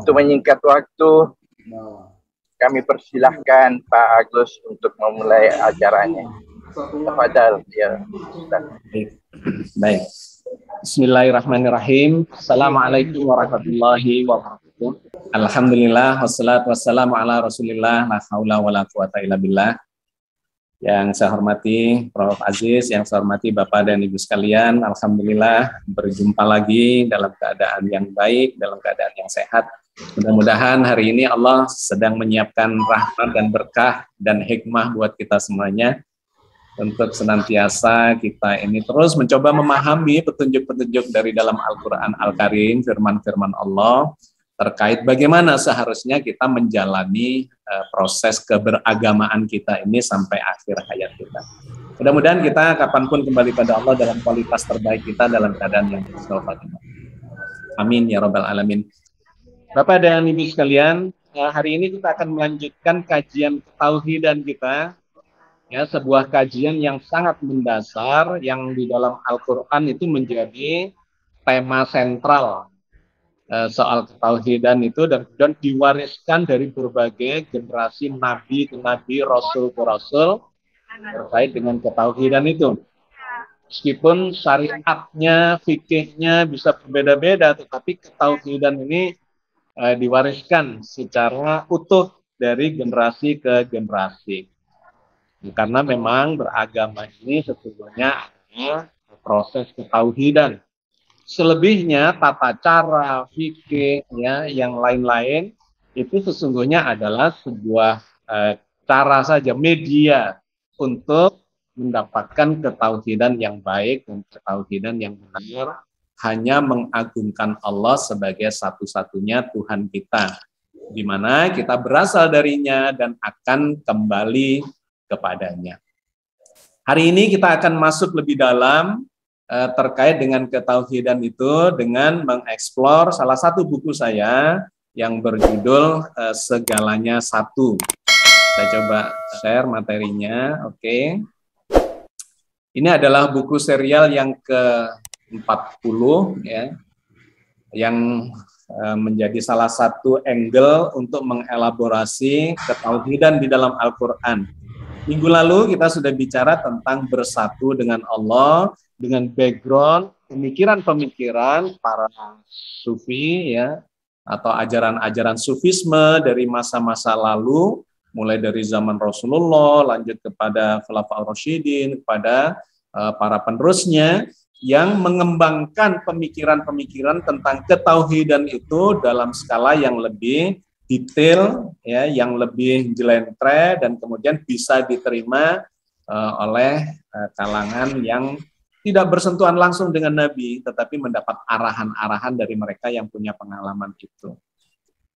Untuk menyingkat waktu, kami persilahkan Pak Agus untuk memulai acaranya. Tafadhal ya Ustaz. Baik. Bismillahirrahmanirrahim. Assalamualaikum warahmatullahi wabarakatuh. Alhamdulillah wassalatu wassalamu ala Rasulillah la haula wala quwata illa billah. Yang saya hormati Prof. Aziz, yang saya hormati Bapak dan Ibu sekalian, alhamdulillah berjumpa lagi dalam keadaan yang baik, dalam keadaan yang sehat. Mudah-mudahan hari ini Allah sedang menyiapkan rahmat dan berkah dan hikmah buat kita semuanya untuk senantiasa kita ini terus mencoba memahami petunjuk-petunjuk dari dalam Al-Quran Al-Karim, firman-firman Allah terkait bagaimana seharusnya kita menjalani proses keberagamaan kita ini sampai akhir hayat kita. Mudah-mudahan kita kapanpun kembali pada Allah dalam kualitas terbaik kita dalam keadaan yang husnul khatimah. Amin ya rabbal alamin. Bapak dan Ibu sekalian, hari ini kita akan melanjutkan kajian ketauhidan kita. Ya, sebuah kajian yang sangat mendasar yang di dalam Al-Quran itu menjadi tema sentral soal ketauhidan itu, dan kemudian diwariskan dari berbagai generasi nabi ke nabi, rasul ke rasul terkait dengan ketauhidan itu. Meskipun syariatnya, fikihnya bisa berbeda-beda, tetapi ketauhidan ini diwariskan secara utuh dari generasi ke generasi. Karena memang beragama ini sesungguhnya adalah proses ketauhidan. Selebihnya tata cara, fikih, ya, yang lain-lain itu sesungguhnya adalah sebuah cara saja, media untuk mendapatkan ketauhidan yang baik dan ketauhidan yang benar, hanya mengagungkan Allah sebagai satu-satunya Tuhan kita, di mana kita berasal darinya dan akan kembali kepadanya. Hari ini kita akan masuk lebih dalam terkait dengan ketauhidan itu dengan mengeksplor salah satu buku saya yang berjudul Segalanya Satu. Saya coba share materinya. Oke. Ini adalah buku serial yang ke-40 ya, yang menjadi salah satu angle untuk mengelaborasi ketauhidan di dalam Al-Quran. Minggu lalu kita sudah bicara tentang bersatu dengan Allah, dengan background pemikiran-pemikiran para sufi ya, atau ajaran-ajaran sufisme dari masa-masa lalu, mulai dari zaman Rasulullah, lanjut kepada Khulafaur Rasyidin, kepada para penerusnya yang mengembangkan pemikiran-pemikiran tentang ketauhidan itu dalam skala yang lebih detail, ya, yang lebih jelentre dan kemudian bisa diterima oleh kalangan yang tidak bersentuhan langsung dengan Nabi, tetapi mendapat arahan-arahan dari mereka yang punya pengalaman itu.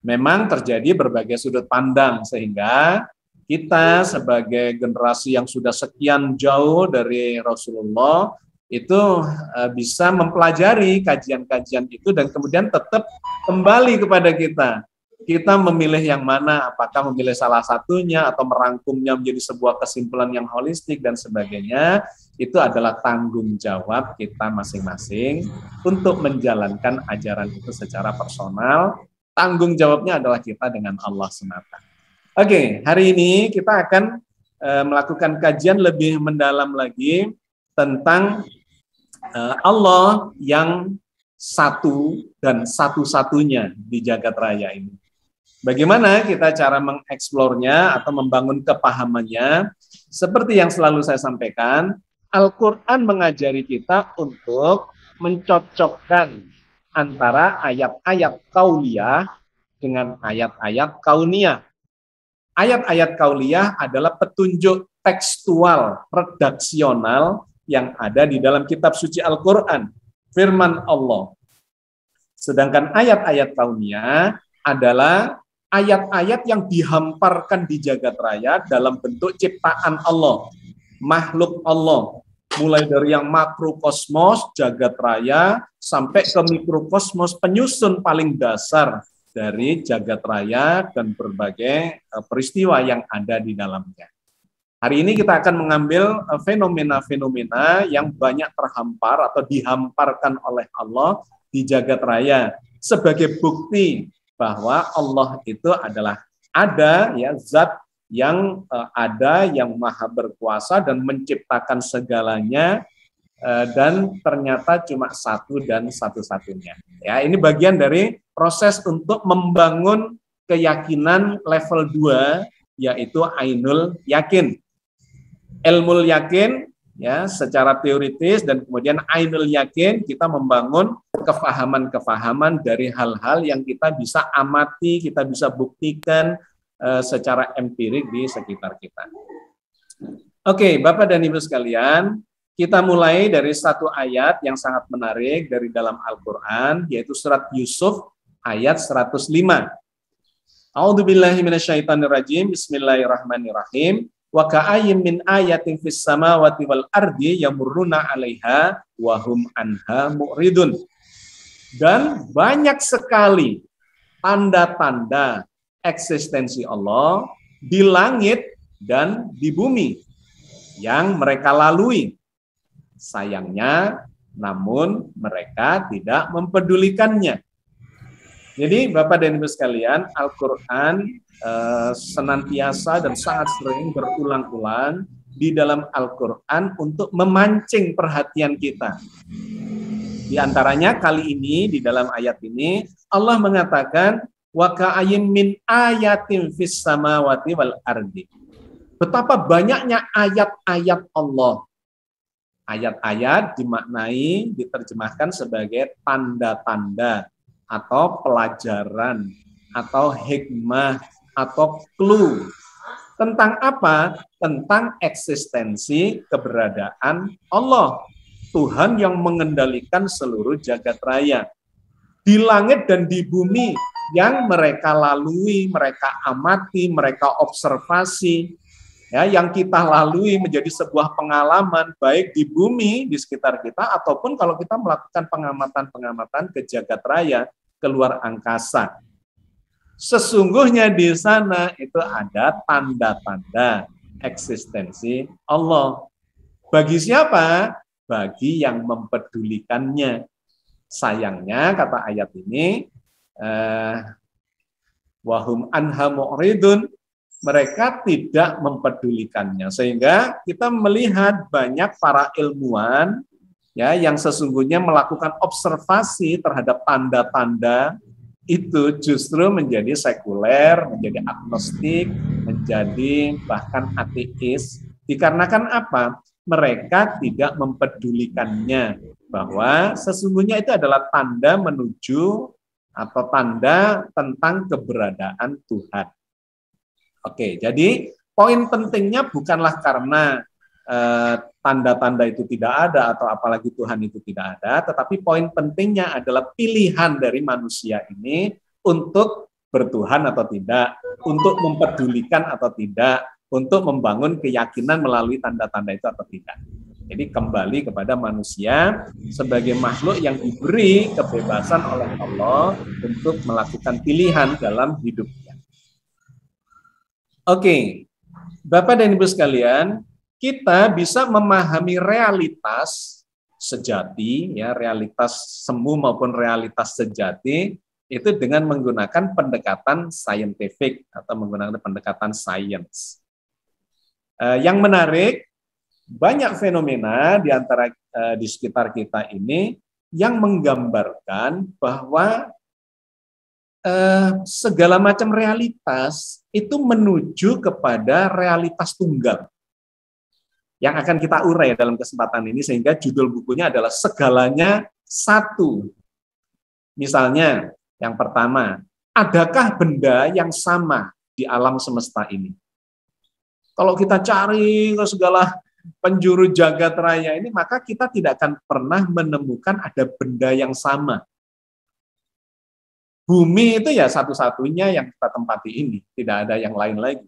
Memang terjadi berbagai sudut pandang, sehingga kita sebagai generasi yang sudah sekian jauh dari Rasulullah, itu bisa mempelajari kajian-kajian itu dan kemudian tetap kembali kepada kita. Kita memilih yang mana, apakah memilih salah satunya atau merangkumnya menjadi sebuah kesimpulan yang holistik dan sebagainya, itu adalah tanggung jawab kita masing-masing untuk menjalankan ajaran itu secara personal. Tanggung jawabnya adalah kita dengan Allah semata. Oke, hari ini kita akan melakukan kajian lebih mendalam lagi tentang Allah yang satu dan satu-satunya di jagat raya ini. Bagaimana kita cara mengeksplornya atau membangun kepahamannya? Seperti yang selalu saya sampaikan, Al-Quran mengajari kita untuk mencocokkan antara ayat-ayat kauliyah dengan ayat-ayat kauniyah. Ayat-ayat kauliyah adalah petunjuk tekstual, redaksional yang ada di dalam kitab suci Al-Quran, firman Allah. Sedangkan ayat-ayat kauniyah adalah ayat-ayat yang dihamparkan di jagat raya dalam bentuk ciptaan Allah, makhluk Allah, mulai dari yang makrokosmos, jagat raya, sampai ke mikrokosmos, penyusun paling dasar dari jagat raya dan berbagai peristiwa yang ada di dalamnya. Hari ini kita akan mengambil fenomena-fenomena yang banyak terhampar atau dihamparkan oleh Allah di jagat raya sebagai bukti bahwa Allah itu adalah ada, ya, zat yang ada, yang maha berkuasa dan menciptakan segalanya, dan ternyata cuma satu dan satu-satunya. Ya, ini bagian dari proses untuk membangun keyakinan level 2, yaitu ainul yakin. Ilmul yakin, ya, secara teoritis, dan kemudian ainul yakin, kita membangun kefahaman-kefahaman dari hal-hal yang kita bisa amati, kita bisa buktikan secara empirik di sekitar kita. Oke, Bapak dan Ibu sekalian, kita mulai dari satu ayat yang sangat menarik dari dalam Al-Quran, yaitu surat Yusuf ayat 105. A'udzubillahi minasyaitonirrajim. Bismillahirrahmanirrahim. Wa ka'ayyin min ayatin fis samawati wal ardi yamurruna 'alaiha wa hum anha mu'ridun. Dan banyak sekali tanda-tanda eksistensi Allah di langit dan di bumi yang mereka lalui. Sayangnya, namun mereka tidak mempedulikannya. Jadi Bapak dan Ibu sekalian, Al-Quran senantiasa dan sangat sering berulang-ulang di dalam Al-Quran untuk memancing perhatian kita. Di antaranya kali ini, di dalam ayat ini, Allah mengatakan, wa ka'ayyin min ayatin fis samawati wal ardi. Betapa banyaknya ayat-ayat Allah. Ayat-ayat dimaknai, diterjemahkan sebagai tanda-tanda atau pelajaran atau hikmah atau clue. Tentang apa? Tentang eksistensi keberadaan Allah, Tuhan yang mengendalikan seluruh jagat raya. Di langit dan di bumi yang mereka lalui, mereka amati, mereka observasi, ya, yang kita lalui menjadi sebuah pengalaman baik di bumi di sekitar kita ataupun kalau kita melakukan pengamatan-pengamatan ke jagat raya, keluar angkasa. Sesungguhnya di sana itu ada tanda-tanda eksistensi Allah. Bagi siapa? Bagi yang mempedulikannya. Sayangnya kata ayat ini, wahum anha mu'ridun, mereka tidak mempedulikannya, sehingga kita melihat banyak para ilmuwan, ya, yang sesungguhnya melakukan observasi terhadap tanda-tanda itu justru menjadi sekuler, menjadi agnostik, menjadi bahkan ateis. Dikarenakan apa? Mereka tidak mempedulikannya, bahwa sesungguhnya itu adalah tanda menuju atau tanda tentang keberadaan Tuhan. Oke, jadi poin pentingnya bukanlah karena tanda-tanda itu tidak ada atau apalagi Tuhan itu tidak ada, tetapi poin pentingnya adalah pilihan dari manusia ini untuk bertuhan atau tidak, untuk mempedulikan atau tidak, untuk membangun keyakinan melalui tanda-tanda itu atau tidak. Jadi kembali kepada manusia sebagai makhluk yang diberi kebebasan oleh Allah untuk melakukan pilihan dalam hidupnya. Oke, Bapak dan Ibu sekalian, kita bisa memahami realitas sejati, ya, realitas semu maupun realitas sejati itu dengan menggunakan pendekatan scientific atau menggunakan pendekatan sains. Yang menarik, banyak fenomena di antara di sekitar kita ini yang menggambarkan bahwa segala macam realitas itu menuju kepada realitas tunggal yang akan kita urai dalam kesempatan ini, sehingga judul bukunya adalah Segalanya Satu. Misalnya, yang pertama, adakah benda yang sama di alam semesta ini? Kalau kita cari ke segala penjuru jagat raya ini, maka kita tidak akan pernah menemukan ada benda yang sama. Bumi itu ya satu-satunya yang kita tempati ini, tidak ada yang lain lagi.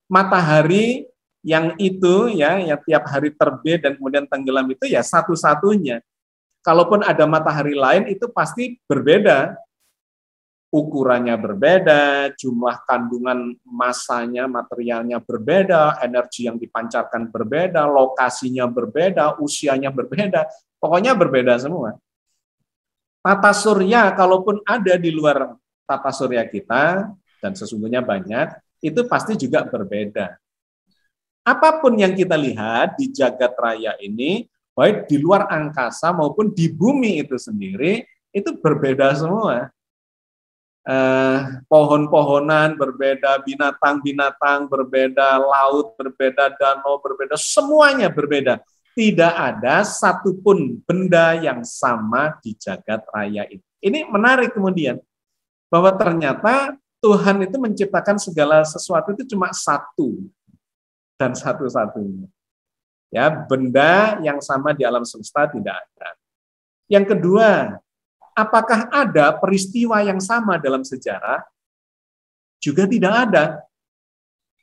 Matahari yang itu ya, yang tiap hari terbit dan kemudian tenggelam itu ya satu-satunya. Kalaupun ada matahari lain itu pasti berbeda. Ukurannya berbeda, jumlah kandungan massanya, materialnya berbeda, energi yang dipancarkan berbeda, lokasinya berbeda, usianya berbeda, pokoknya berbeda semua. Tata surya kalaupun ada di luar tata surya kita, dan sesungguhnya banyak, itu pasti juga berbeda. Apapun yang kita lihat di jagat raya ini, baik di luar angkasa maupun di bumi itu sendiri, itu berbeda semua. Pohon-pohonan berbeda, binatang-binatang berbeda, laut berbeda, danau berbeda, semuanya berbeda. Tidak ada satupun benda yang sama di jagat raya ini. Ini menarik kemudian, bahwa ternyata Tuhan itu menciptakan segala sesuatu itu cuma satu dan satu-satunya. Ya, benda yang sama di alam semesta tidak ada. Yang kedua, apakah ada peristiwa yang sama dalam sejarah? Juga tidak ada.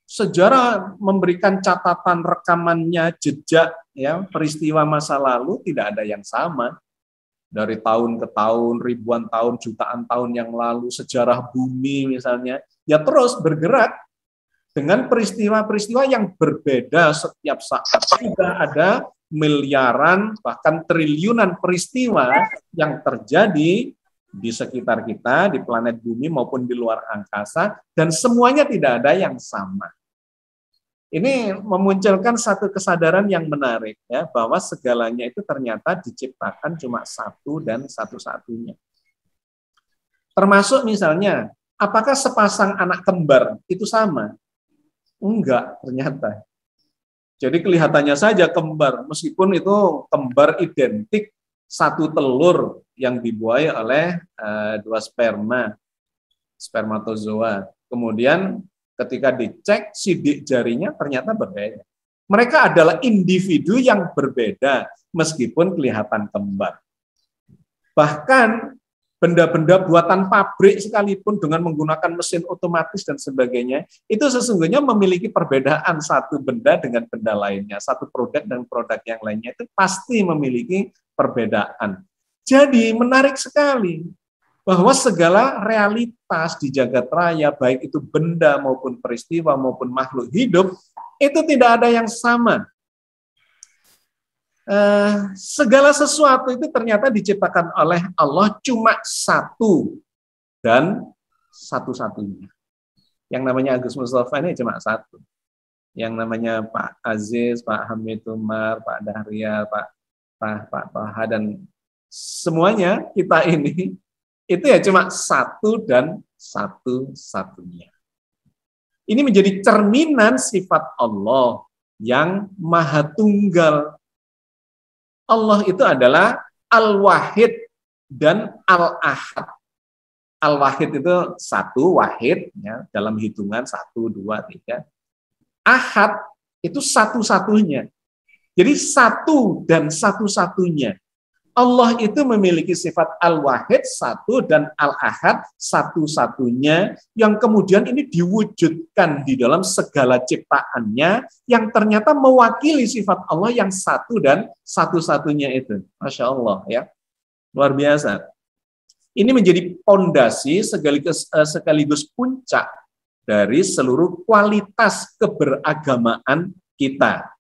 Sejarah memberikan catatan rekamannya, jejak ya, peristiwa masa lalu tidak ada yang sama. Dari tahun ke tahun, ribuan tahun, jutaan tahun yang lalu, sejarah bumi misalnya, ya terus bergerak dengan peristiwa-peristiwa yang berbeda setiap saat. Sudah ada miliaran, bahkan triliunan peristiwa yang terjadi di sekitar kita, di planet bumi maupun di luar angkasa, dan semuanya tidak ada yang sama. Ini memunculkan satu kesadaran yang menarik, ya, bahwa segalanya itu ternyata diciptakan cuma satu dan satu-satunya. Termasuk misalnya, apakah sepasang anak kembar itu sama? Enggak, ternyata. Jadi kelihatannya saja kembar, meskipun itu kembar identik, satu telur yang dibuai oleh dua spermatozoa. Kemudian ketika dicek sidik jarinya ternyata berbeda. Mereka adalah individu yang berbeda meskipun kelihatan kembar. Bahkan benda-benda buatan pabrik sekalipun dengan menggunakan mesin otomatis dan sebagainya, itu sesungguhnya memiliki perbedaan satu benda dengan benda lainnya. Satu produk dan produk yang lainnya itu pasti memiliki perbedaan. Jadi menarik sekali bahwa segala realitas di jagat raya, baik itu benda maupun peristiwa maupun makhluk hidup, itu tidak ada yang sama. Segala sesuatu itu ternyata diciptakan oleh Allah cuma satu dan satu-satunya. Yang namanya Agus Mustafa ini cuma satu. Yang namanya Pak Aziz, Pak Hamid Umar, Pak Dahrial, Pak Taha, dan semuanya kita ini, itu ya cuma satu dan satu-satunya. Ini menjadi cerminan sifat Allah yang maha tunggal. Allah itu adalah Al-Wahid dan Al-Ahad. Al-Wahid itu satu, wahid, ya, dalam hitungan 1, 2, 3. Ahad itu satu-satunya. Jadi satu dan satu-satunya. Allah itu memiliki sifat Al-Wahid, satu, dan Al-Ahad, satu-satunya, yang kemudian ini diwujudkan di dalam segala ciptaannya, yang ternyata mewakili sifat Allah yang satu dan satu-satunya itu. Masya Allah, ya. Luar biasa. Ini menjadi pondasi sekaligus puncak dari seluruh kualitas keberagamaan kita,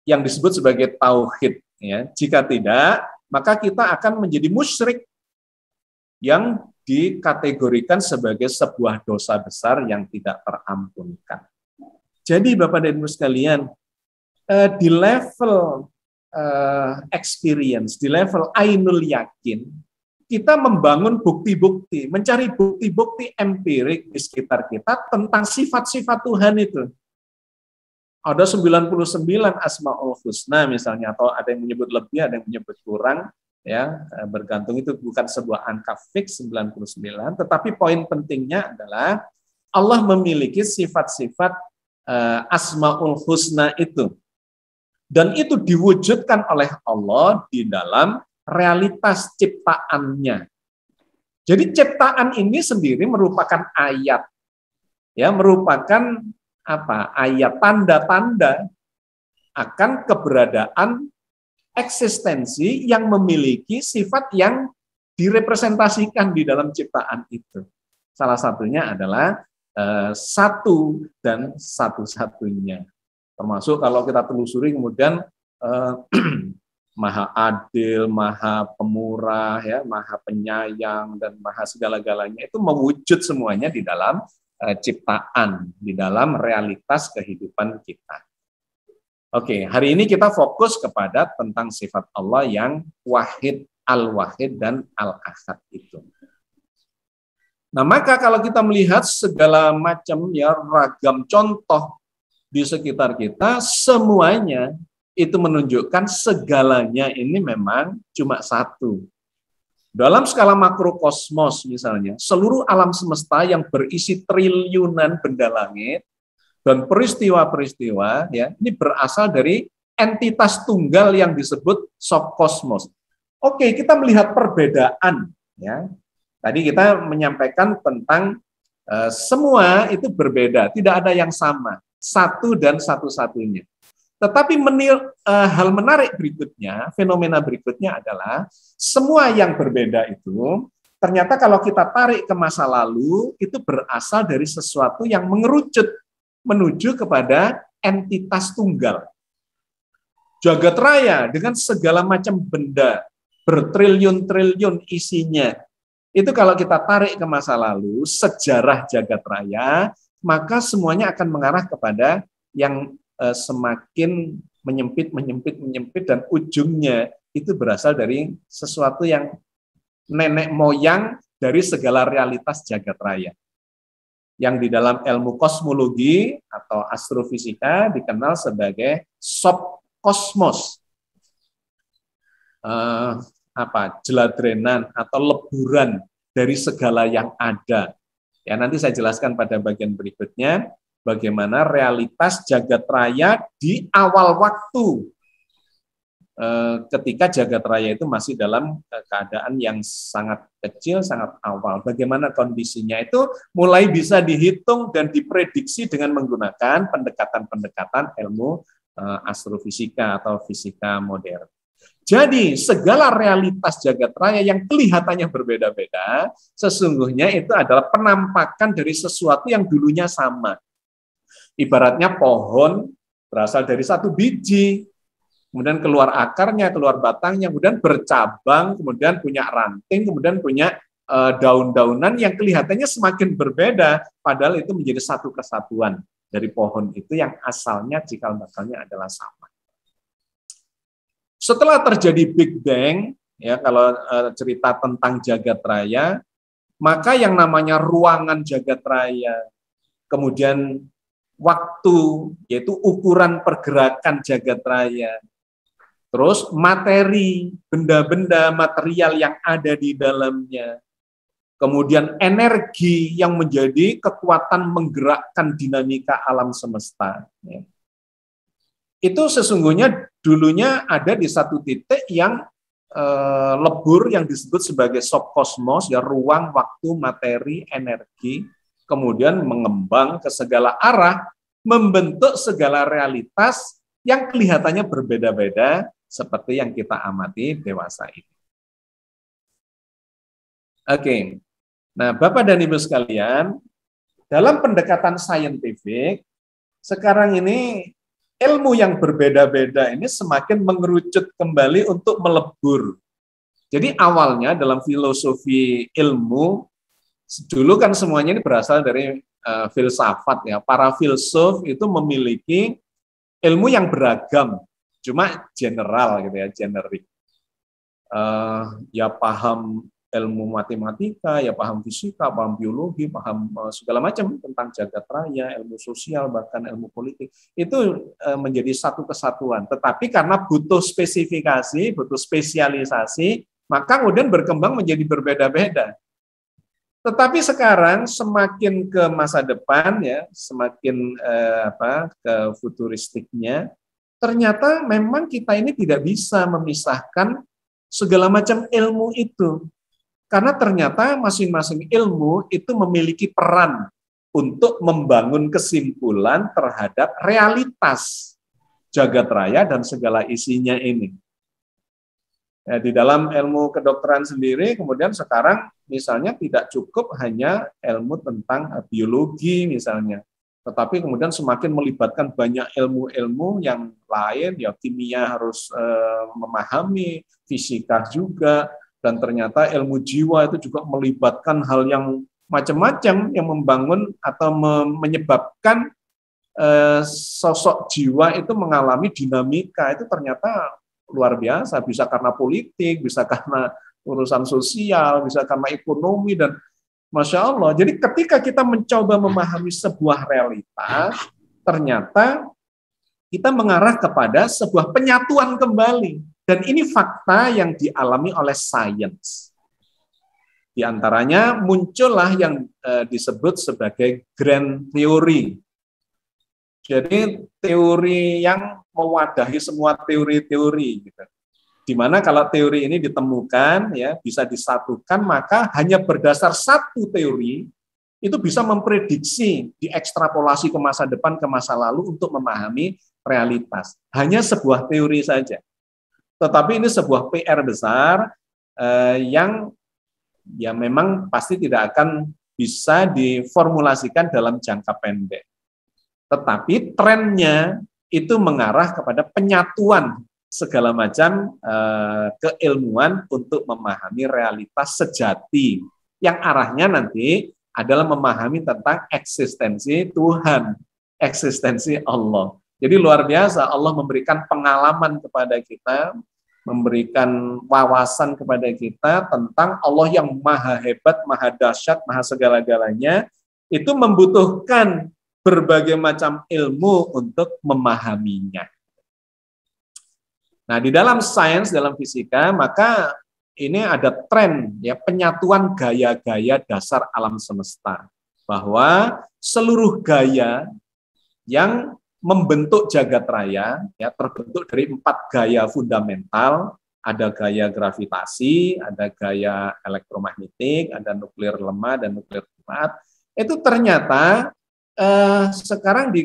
yang disebut sebagai tauhid. Ya, jika tidak, maka kita akan menjadi musyrik yang dikategorikan sebagai sebuah dosa besar yang tidak terampunkan. Jadi Bapak dan Ibu sekalian, di level experience, di level ainul yakin, kita membangun bukti-bukti, mencari bukti-bukti empirik di sekitar kita tentang sifat-sifat Tuhan itu. Ada 99 Asmaul Husna misalnya, atau ada yang menyebut lebih, ada yang menyebut kurang, ya, bergantung, itu bukan sebuah angka fix 99, tetapi poin pentingnya adalah Allah memiliki sifat-sifat Asmaul Husna itu. Dan itu diwujudkan oleh Allah di dalam realitas ciptaannya. Jadi ciptaan ini sendiri merupakan ayat, ya, merupakan ayat, tanda-tanda akan keberadaan eksistensi yang memiliki sifat yang direpresentasikan di dalam ciptaan itu. Salah satunya adalah satu dan satu-satunya. Termasuk kalau kita telusuri kemudian maha adil, maha pemurah, ya, maha penyayang, dan maha segala-galanya, itu mewujud semuanya di dalam ciptaan, di dalam realitas kehidupan kita. Oke, hari ini kita fokus kepada tentang sifat Allah yang wahid, al-wahid, dan al-ahad itu. Nah, maka kalau kita melihat segala macam ya ragam contoh di sekitar kita, semuanya itu menunjukkan segalanya ini memang cuma satu. Dalam skala makrokosmos misalnya, seluruh alam semesta yang berisi triliunan benda langit dan peristiwa-peristiwa ya, ini berasal dari entitas tunggal yang disebut subkosmos. Oke, kita melihat perbedaan ya. Tadi kita menyampaikan tentang semua itu berbeda, tidak ada yang sama, satu dan satu-satunya. Tetapi hal menarik berikutnya, fenomena berikutnya adalah semua yang berbeda itu ternyata kalau kita tarik ke masa lalu itu berasal dari sesuatu yang mengerucut menuju kepada entitas tunggal. Jagat raya dengan segala macam benda bertriliun-triliun isinya. Itu kalau kita tarik ke masa lalu, sejarah jagat raya, maka semuanya akan mengarah kepada yang semakin menyempit, dan ujungnya itu berasal dari sesuatu yang nenek moyang dari segala realitas jagat raya. Yang di dalam ilmu kosmologi atau astrofisika dikenal sebagai subkosmos. Jeladrenan atau leburan dari segala yang ada. Ya, nanti saya jelaskan pada bagian berikutnya bagaimana realitas jagat raya di awal waktu ketika jagat raya itu masih dalam keadaan yang sangat kecil, sangat awal. Bagaimana kondisinya itu mulai bisa dihitung dan diprediksi dengan menggunakan pendekatan-pendekatan ilmu astrofisika atau fisika modern. Jadi segala realitas jagat raya yang kelihatannya berbeda-beda, sesungguhnya itu adalah penampakan dari sesuatu yang dulunya sama. Ibaratnya pohon berasal dari satu biji, kemudian keluar akarnya, keluar batangnya, kemudian bercabang, kemudian punya ranting, kemudian punya daun-daunan yang kelihatannya semakin berbeda, padahal itu menjadi satu kesatuan dari pohon itu yang asalnya cikal bakalnya adalah sama. Setelah terjadi Big Bang, ya kalau cerita tentang jagat raya, maka yang namanya ruangan jagat raya, kemudian waktu, yaitu ukuran pergerakan jagat raya, terus materi, benda-benda material yang ada di dalamnya, kemudian energi yang menjadi kekuatan menggerakkan dinamika alam semesta. Ya. Itu sesungguhnya dulunya ada di satu titik yang lebur yang disebut sebagai subkosmos, ya ruang, waktu, materi, energi, kemudian mengembang ke segala arah, membentuk segala realitas yang kelihatannya berbeda-beda seperti yang kita amati dewasa ini. Oke, nah Bapak dan Ibu sekalian, dalam pendekatan saintifik, sekarang ini ilmu yang berbeda-beda ini semakin mengerucut kembali untuk melebur. Jadi awalnya dalam filosofi ilmu, dulu kan semuanya ini berasal dari filsafat ya. Para filsuf itu memiliki ilmu yang beragam, cuma general gitu ya, generik. Ya paham ilmu matematika, ya paham fisika, paham biologi, paham segala macam tentang jagat raya, ilmu sosial, bahkan ilmu politik. Itu menjadi satu kesatuan. Tetapi karena butuh spesifikasi, butuh spesialisasi, maka kemudian berkembang menjadi berbeda-beda. Tetapi sekarang semakin ke masa depan, ya, semakin ke futuristiknya, ternyata memang kita ini tidak bisa memisahkan segala macam ilmu itu. Karena ternyata masing-masing ilmu itu memiliki peran untuk membangun kesimpulan terhadap realitas jagat raya dan segala isinya ini. Ya, di dalam ilmu kedokteran sendiri, kemudian sekarang misalnya tidak cukup hanya ilmu tentang biologi misalnya. Tetapi kemudian semakin melibatkan banyak ilmu-ilmu yang lain, ya kimia harus memahami, fisika juga, dan ternyata ilmu jiwa itu juga melibatkan hal yang macam-macam yang membangun atau menyebabkan sosok jiwa itu mengalami dinamika. Itu ternyata luar biasa, bisa karena politik, bisa karena urusan sosial, bisa karena ekonomi, dan Masya Allah. Jadi ketika kita mencoba memahami sebuah realitas, ternyata kita mengarah kepada sebuah penyatuan kembali. Dan ini fakta yang dialami oleh sains. Di antaranya muncullah yang disebut sebagai grand theory. Jadi teori yang mewadahi semua teori-teori, gitu. Di mana kalau teori ini ditemukan, ya bisa disatukan, maka hanya berdasar satu teori itu bisa memprediksi, diekstrapolasi ke masa depan, ke masa lalu untuk memahami realitas. Hanya sebuah teori saja. Tetapi ini sebuah PR besar yang ya memang pasti tidak akan bisa diformulasikan dalam jangka pendek. Tetapi trennya itu mengarah kepada penyatuan segala macam keilmuan untuk memahami realitas sejati yang arahnya nanti adalah memahami tentang eksistensi Tuhan, eksistensi Allah. Jadi luar biasa, Allah memberikan pengalaman kepada kita, memberikan wawasan kepada kita tentang Allah yang maha hebat, maha dahsyat, maha segala-galanya, itu membutuhkan berbagai macam ilmu untuk memahaminya. Nah, di dalam sains, dalam fisika, maka ini ada tren ya penyatuan gaya-gaya dasar alam semesta, bahwa seluruh gaya yang membentuk jagat raya ya terbentuk dari 4 gaya fundamental, ada gaya gravitasi, ada gaya elektromagnetik, ada nuklir lemah dan nuklir kuat. Itu ternyata sekarang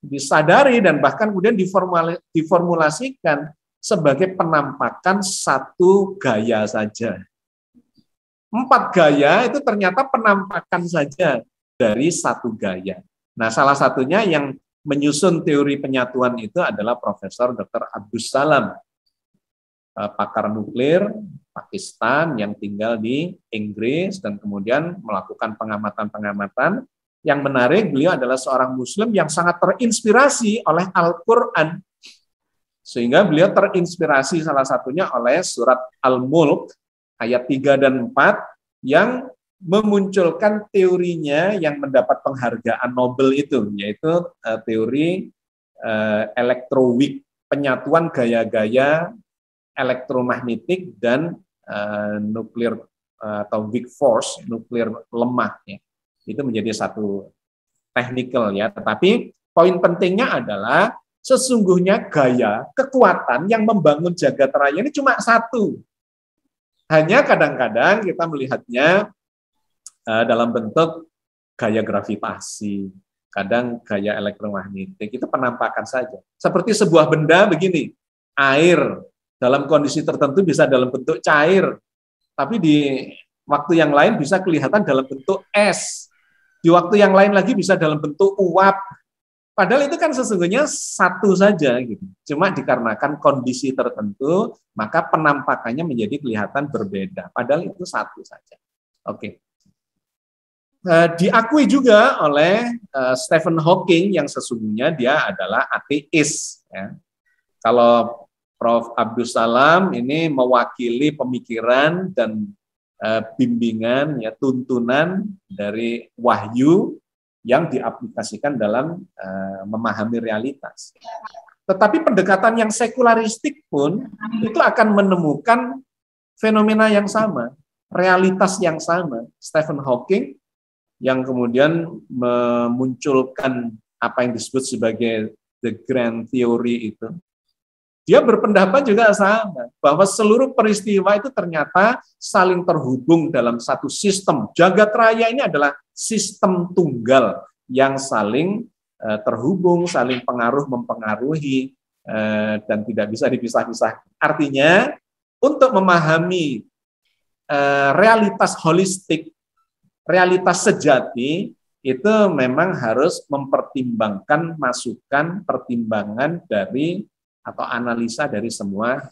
disadari dan bahkan kemudian diformulasikan sebagai penampakan satu gaya saja. 4 gaya itu ternyata penampakan saja dari satu gaya. Nah, salah satunya yang menyusun teori penyatuan itu adalah Profesor Dr. Abdus Salam, pakar nuklir Pakistan yang tinggal di Inggris dan kemudian melakukan pengamatan-pengamatan. Yang menarik, beliau adalah seorang Muslim yang sangat terinspirasi oleh Al-Quran. Sehingga beliau terinspirasi salah satunya oleh surat Al-Mulk ayat 3 dan 4 yang memunculkan teorinya yang mendapat penghargaan Nobel itu, yaitu teori elektroweak, penyatuan gaya-gaya elektromagnetik dan nuklir atau weak force, nuklir lemah. Ya. Itu menjadi satu technical ya, tetapi poin pentingnya adalah sesungguhnya gaya, kekuatan yang membangun jagat raya ini cuma satu. Hanya kadang-kadang kita melihatnya dalam bentuk gaya gravitasi, kadang gaya elektromagnetik, itu penampakan saja. Seperti sebuah benda begini, air dalam kondisi tertentu bisa dalam bentuk cair, tapi di waktu yang lain bisa kelihatan dalam bentuk es. Di waktu yang lain lagi bisa dalam bentuk uap. Padahal itu kan sesungguhnya satu saja gitu. Cuma dikarenakan kondisi tertentu, maka penampakannya menjadi kelihatan berbeda. Padahal itu satu saja. Oke. Diakui juga oleh Stephen Hawking yang sesungguhnya dia adalah ateis. Ya. Kalau Prof. Abdus Salam ini mewakili pemikiran dan bimbingan, ya tuntunan dari wahyu yang diaplikasikan dalam memahami realitas. Tetapi pendekatan yang sekularistik pun itu akan menemukan fenomena yang sama, realitas yang sama. Stephen Hawking yang kemudian memunculkan apa yang disebut sebagai the grand theory itu, dia berpendapat juga sama, bahwa seluruh peristiwa itu ternyata saling terhubung dalam satu sistem. Jagat raya ini adalah sistem tunggal yang saling terhubung, saling mempengaruhi, dan tidak bisa dipisah-pisah. Artinya, untuk memahami realitas holistik, realitas sejati, itu memang harus mempertimbangkan masukan, pertimbangan dari atau analisa dari semua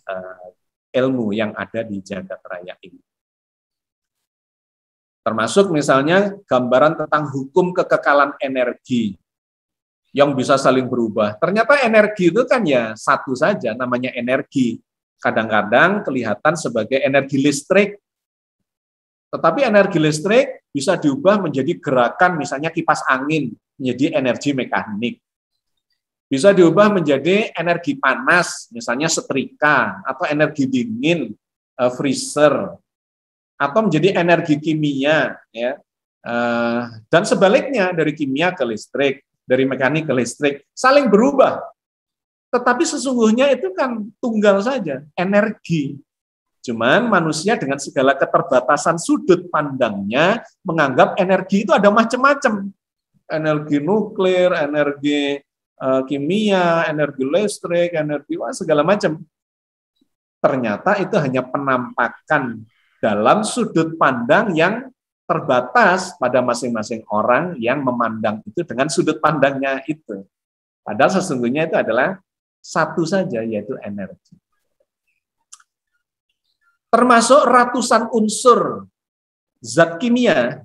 ilmu yang ada di jagat raya ini. Termasuk misalnya gambaran tentang hukum kekekalan energi yang bisa saling berubah. Ternyata energi itu kan ya satu saja, namanya energi. Kadang-kadang kelihatan sebagai energi listrik. Tetapi energi listrik bisa diubah menjadi gerakan, misalnya kipas angin, menjadi energi mekanik. Bisa diubah menjadi energi panas, misalnya setrika, atau energi dingin, freezer, atau menjadi energi kimia, ya. Dan sebaliknya dari kimia ke listrik, dari mekanik ke listrik, saling berubah. Tetapi sesungguhnya itu kan tunggal saja, energi. Cuman manusia dengan segala keterbatasan sudut pandangnya menganggap energi itu ada macam-macam. Energi nuklir, energi kimia, energi listrik, energi segala macam. Ternyata itu hanya penampakan dalam sudut pandang yang terbatas pada masing-masing orang yang memandang itu dengan sudut pandangnya itu. Padahal sesungguhnya itu adalah satu saja, yaitu energi. Termasuk ratusan unsur zat kimia,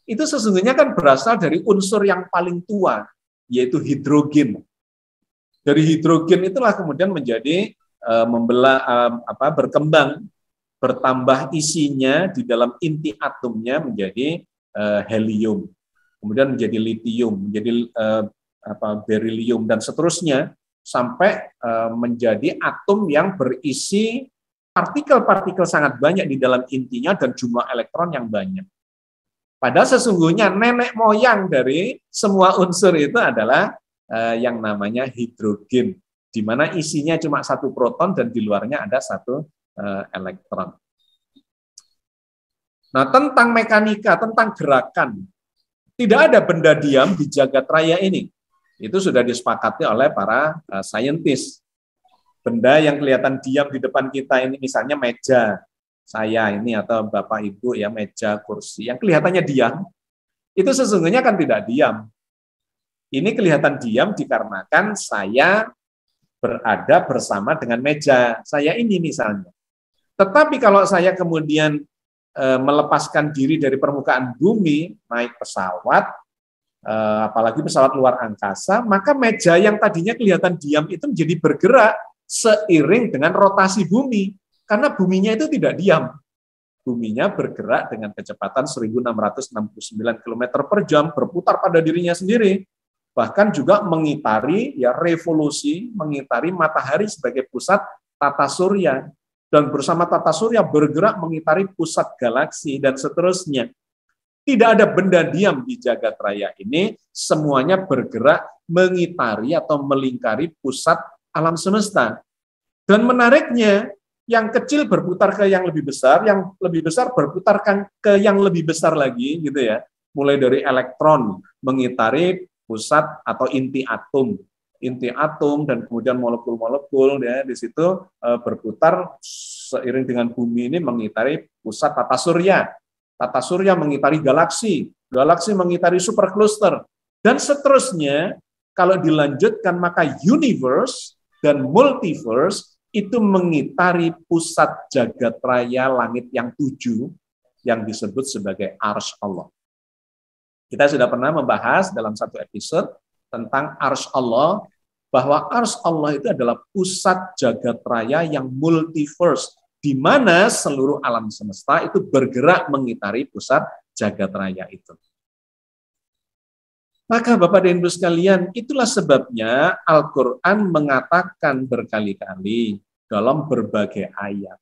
itu sesungguhnya kan berasal dari unsur yang paling tua, yaitu hidrogen. Dari hidrogen itulah kemudian menjadi berkembang, bertambah isinya di dalam inti atomnya menjadi helium, kemudian menjadi litium, menjadi berilium, dan seterusnya, sampai menjadi atom yang berisi partikel-partikel sangat banyak di dalam intinya dan jumlah elektron yang banyak. Padahal sesungguhnya nenek moyang dari semua unsur itu adalah yang namanya hidrogen, di mana isinya cuma satu proton dan di luarnya ada satu elektron. Nah, tentang mekanika, tentang gerakan, tidak ada benda diam di jagat raya ini. Itu sudah disepakati oleh para saintis. Benda yang kelihatan diam di depan kita ini, misalnya meja saya ini atau Bapak Ibu ya, meja, kursi yang kelihatannya diam, itu sesungguhnya kan tidak diam. Ini kelihatan diam dikarenakan saya berada bersama dengan meja saya ini misalnya. Tetapi kalau saya kemudian melepaskan diri dari permukaan bumi, naik pesawat, apalagi pesawat luar angkasa, maka meja yang tadinya kelihatan diam itu menjadi bergerak seiring dengan rotasi bumi, karena buminya itu tidak diam. Buminya bergerak dengan kecepatan 1669 km per jam, berputar pada dirinya sendiri, bahkan juga mengitari ya revolusi, mengitari matahari sebagai pusat tata surya, dan bersama tata surya bergerak mengitari pusat galaksi, dan seterusnya. Tidak ada benda diam di jagat raya ini, semuanya bergerak mengitari atau melingkari pusat alam semesta. Dan menariknya, yang kecil berputar ke yang lebih besar berputar ke yang lebih besar lagi, gitu ya. Mulai dari elektron mengitari pusat atau inti atom, dan kemudian molekul-molekul ya di situ berputar seiring dengan bumi ini mengitari pusat tata surya mengitari galaksi mengitari supercluster, dan seterusnya. Kalau dilanjutkan maka universe dan multiverse itu mengitari pusat jagat raya langit yang 7 yang disebut sebagai arsy Allah. Kita sudah pernah membahas dalam satu episode tentang arsy Allah, bahwa arsy Allah itu adalah pusat jagat raya yang multiverse, di mana seluruh alam semesta itu bergerak mengitari pusat jagat raya itu. Maka Bapak dan Ibu sekalian, itulah sebabnya Al-Quran mengatakan berkali-kali dalam berbagai ayat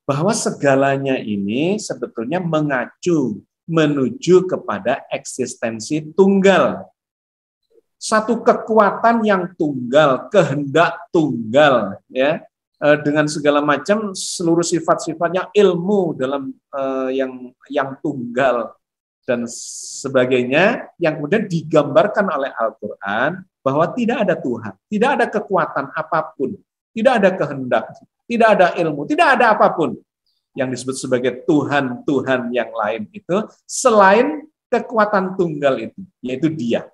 bahwa segalanya ini sebetulnya mengacu menuju kepada eksistensi tunggal. Satu kekuatan yang tunggal, kehendak tunggal, ya, dengan segala macam seluruh sifat-sifatnya, ilmu dalam yang tunggal dan sebagainya, yang kemudian digambarkan oleh Al-Quran bahwa tidak ada Tuhan, tidak ada kekuatan apapun, tidak ada kehendak, tidak ada ilmu, tidak ada apapun yang disebut sebagai Tuhan yang lain itu selain kekuatan tunggal itu, yaitu Dia.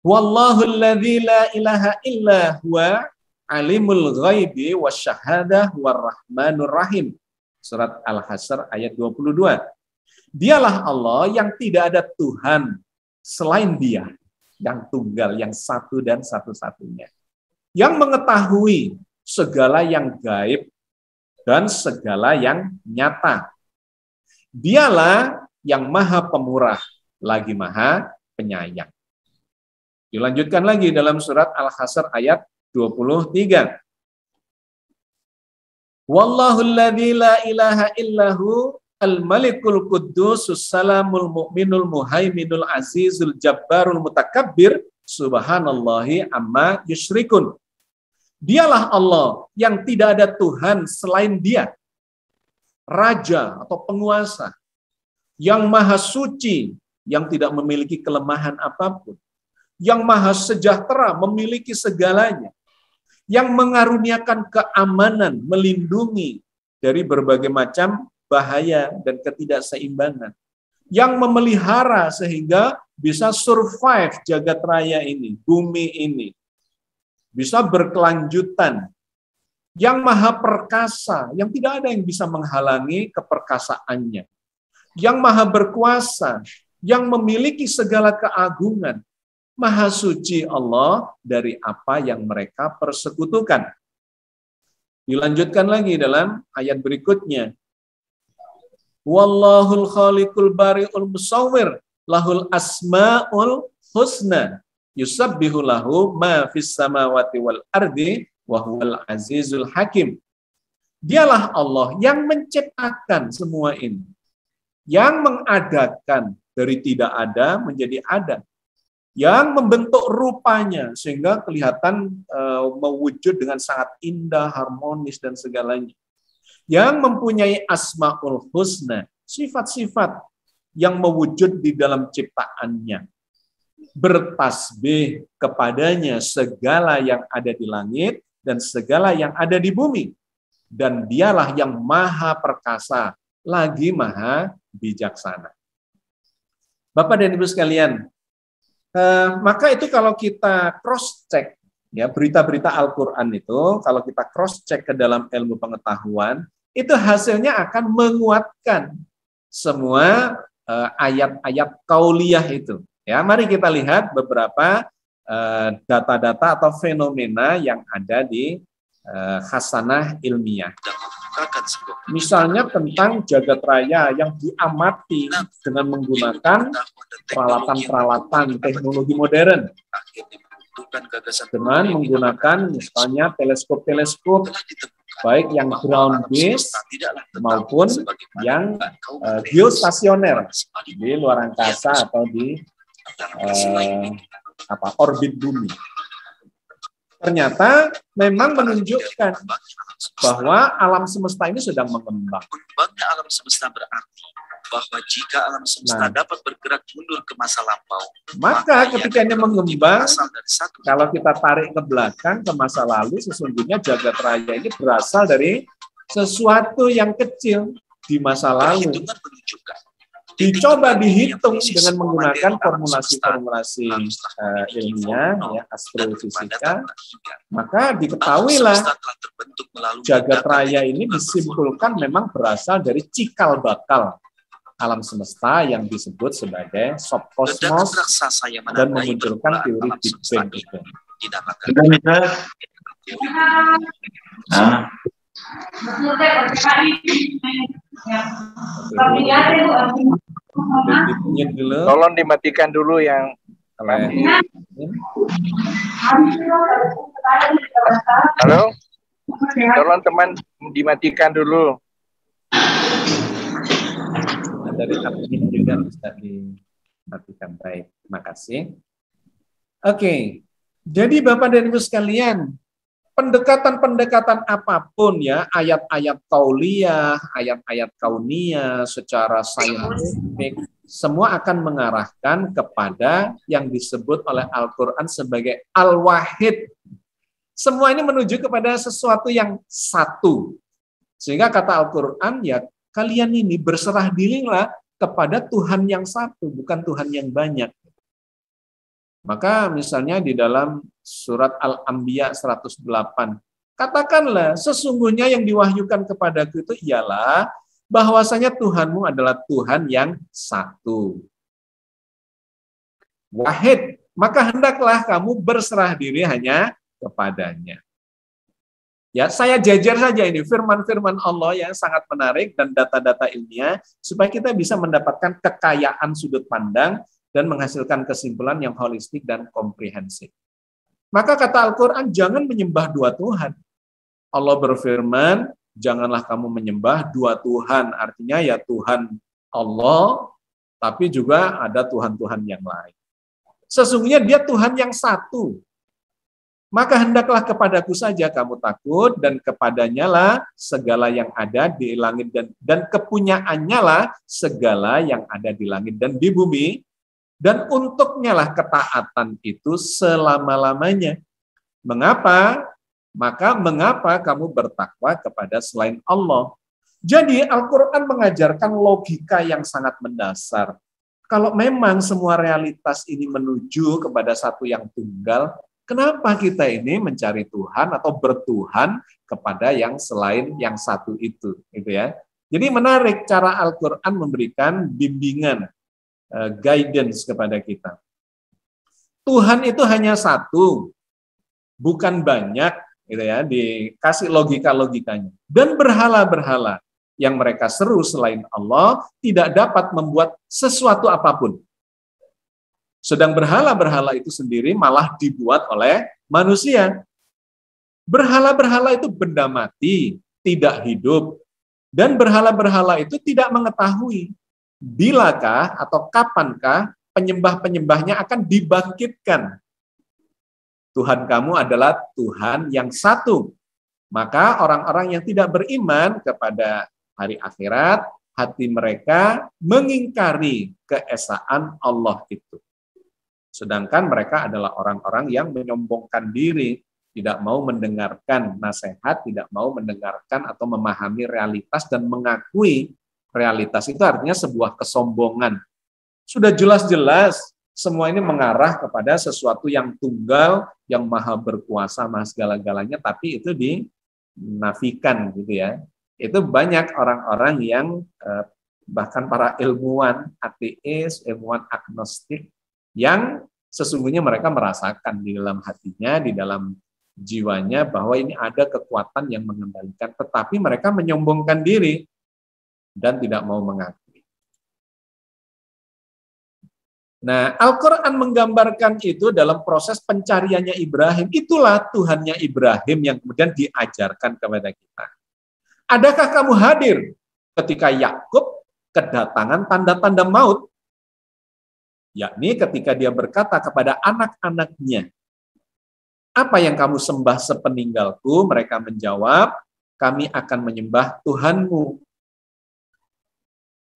Wallahu alladzi la ilaha illa huwa alimul ghaibi wasyahadah warrahmanur rahim. Surat Al-Hasyr ayat 22. Dialah Allah yang tidak ada Tuhan selain Dia, yang tunggal, yang satu dan satu-satunya, yang mengetahui segala yang gaib dan segala yang nyata. Dialah yang Maha Pemurah, lagi Maha Penyayang. Dilanjutkan lagi dalam surat Al-Hasyr ayat 23. Wallahu alladzi la ilaha illahu al-malikul quddusus salamul mu'minul muhaiminul azizul jabbarul mutakabbir subhanallahi amma yusyrikun. Dialah Allah yang tidak ada Tuhan selain Dia, Raja atau penguasa, yang maha suci, yang tidak memiliki kelemahan apapun, yang maha sejahtera, memiliki segalanya, yang mengaruniakan keamanan, melindungi dari berbagai macam bahaya dan ketidakseimbangan, yang memelihara sehingga bisa survive jagat raya ini, bumi ini, bisa berkelanjutan, yang maha perkasa, yang tidak ada yang bisa menghalangi keperkasaannya, yang maha berkuasa, yang memiliki segala keagungan. Maha suci Allah dari apa yang mereka persekutukan. Dilanjutkan lagi dalam ayat berikutnya. Wallahul khaliqul bari'ul musawwir lahul asma'ul husna yusabbihu lahu ma fis samawati wal ardi wa huwal azizul hakim. Dialah Allah yang menciptakan semua ini, yang mengadakan dari tidak ada menjadi ada, yang membentuk rupanya sehingga kelihatan mewujud dengan sangat indah, harmonis dan segalanya. Yang mempunyai asmaul husna, sifat-sifat yang mewujud di dalam ciptaannya. Bertasbih kepadanya segala yang ada di langit dan segala yang ada di bumi. Dan Dialah yang maha perkasa, lagi maha bijaksana. Bapak dan Ibu sekalian, maka itu kalau kita cross check ya berita-berita Al-Qur'an itu, kalau kita cross check ke dalam ilmu pengetahuan, itu hasilnya akan menguatkan semua ayat-ayat kauliyah itu. Ya, mari kita lihat beberapa data-data atau fenomena yang ada di khasanah ilmiah. Misalnya tentang jagat raya yang diamati dengan menggunakan peralatan-peralatan teknologi modern, dengan menggunakan misalnya teleskop-teleskop baik yang ground based maupun yang geostasioner di luar angkasa atau di orbit bumi. Ternyata memang menunjukkan bahwa alam semesta ini sedang mengembang. Kembangnya alam semesta berarti bahwa jika alam semesta dapat bergerak mundur ke masa lampau, maka ketika ini mengembang, kalau kita tarik ke belakang ke masa lalu, sesungguhnya jagat raya ini berasal dari sesuatu yang kecil di masa lalu. Dicoba dihitung dengan menggunakan formulasi-formulasi ilmiah, ya, astrofisika, maka diketahuilah jagat raya ini disimpulkan memang berasal dari cikal bakal alam semesta yang disebut sebagai subkosmos dan memunculkan teori Big Bang itu. Tolong dimatikan dulu yang halo, tolong teman dimatikan dulu. Dari admin juga bisa dimatikan. Baik, terima kasih. Oke, jadi Bapak dan Ibu sekalian, pendekatan-pendekatan apapun ya, ayat-ayat kauliyah, ayat-ayat kauniyah secara saintifik, semua akan mengarahkan kepada yang disebut oleh Al-Quran sebagai Al-Wahid. Semua ini menuju kepada sesuatu yang satu. Sehingga kata Al-Quran, ya kalian ini berserah dirilah kepada Tuhan yang satu, bukan Tuhan yang banyak. Maka misalnya di dalam surat Al-Anbiya 108, katakanlah sesungguhnya yang diwahyukan kepadaku itu ialah bahwasanya Tuhanmu adalah Tuhan yang satu. Wahid, maka hendaklah kamu berserah diri hanya kepadanya. Ya, saya jajar saja ini firman-firman Allah yang sangat menarik dan data-data ilmiah supaya kita bisa mendapatkan kekayaan sudut pandang dan menghasilkan kesimpulan yang holistik dan komprehensif. Maka kata Al-Quran, jangan menyembah dua Tuhan. Allah berfirman, janganlah kamu menyembah dua Tuhan. Artinya ya Tuhan Allah, tapi juga ada Tuhan-Tuhan yang lain. Sesungguhnya dia Tuhan yang satu. Maka hendaklah kepadaku saja kamu takut, dan kepadanya lah segala yang ada di langit dan kepunyaannya lah segala yang ada di langit dan di bumi, dan untuknya lah ketaatan itu selama-lamanya. Mengapa? Maka mengapa kamu bertakwa kepada selain Allah? Jadi Al-Quran mengajarkan logika yang sangat mendasar. Kalau memang semua realitas ini menuju kepada satu yang tunggal, kenapa kita ini mencari Tuhan atau bertuhan kepada yang selain yang satu itu, gitu ya? Jadi menarik cara Al-Quran memberikan bimbingan, guidance kepada kita. Tuhan itu hanya satu, bukan banyak, gitu ya? Dikasih logika-logikanya. Dan berhala-berhala yang mereka seru selain Allah tidak dapat membuat sesuatu apapun. Sedang berhala-berhala itu sendiri malah dibuat oleh manusia. Berhala-berhala itu benda mati, tidak hidup. Dan berhala-berhala itu tidak mengetahui bilakah atau kapankah penyembah-penyembahnya akan dibangkitkan. Tuhan kamu adalah Tuhan yang satu. Maka orang-orang yang tidak beriman kepada hari akhirat, hati mereka mengingkari keesaan Allah itu. Sedangkan mereka adalah orang-orang yang menyombongkan diri, tidak mau mendengarkan nasihat, tidak mau mendengarkan atau memahami realitas dan mengakui realitas itu artinya sebuah kesombongan. Sudah jelas-jelas semua ini mengarah kepada sesuatu yang tunggal, yang maha berkuasa, maha segala-galanya, tapi itu dinafikan gitu ya. Itu banyak orang-orang yang bahkan para ilmuwan ateis, ilmuwan agnostik, yang sesungguhnya mereka merasakan di dalam hatinya, di dalam jiwanya bahwa ini ada kekuatan yang mengendalikan, tetapi mereka menyombongkan diri dan tidak mau mengakui. Nah, Al-Quran menggambarkan itu dalam proses pencariannya Ibrahim. Itulah Tuhannya Ibrahim yang kemudian diajarkan kepada kita. Adakah kamu hadir ketika Yakub kedatangan tanda-tanda maut? Yakni ketika dia berkata kepada anak-anaknya, apa yang kamu sembah sepeninggalku? Mereka menjawab, kami akan menyembah Tuhanmu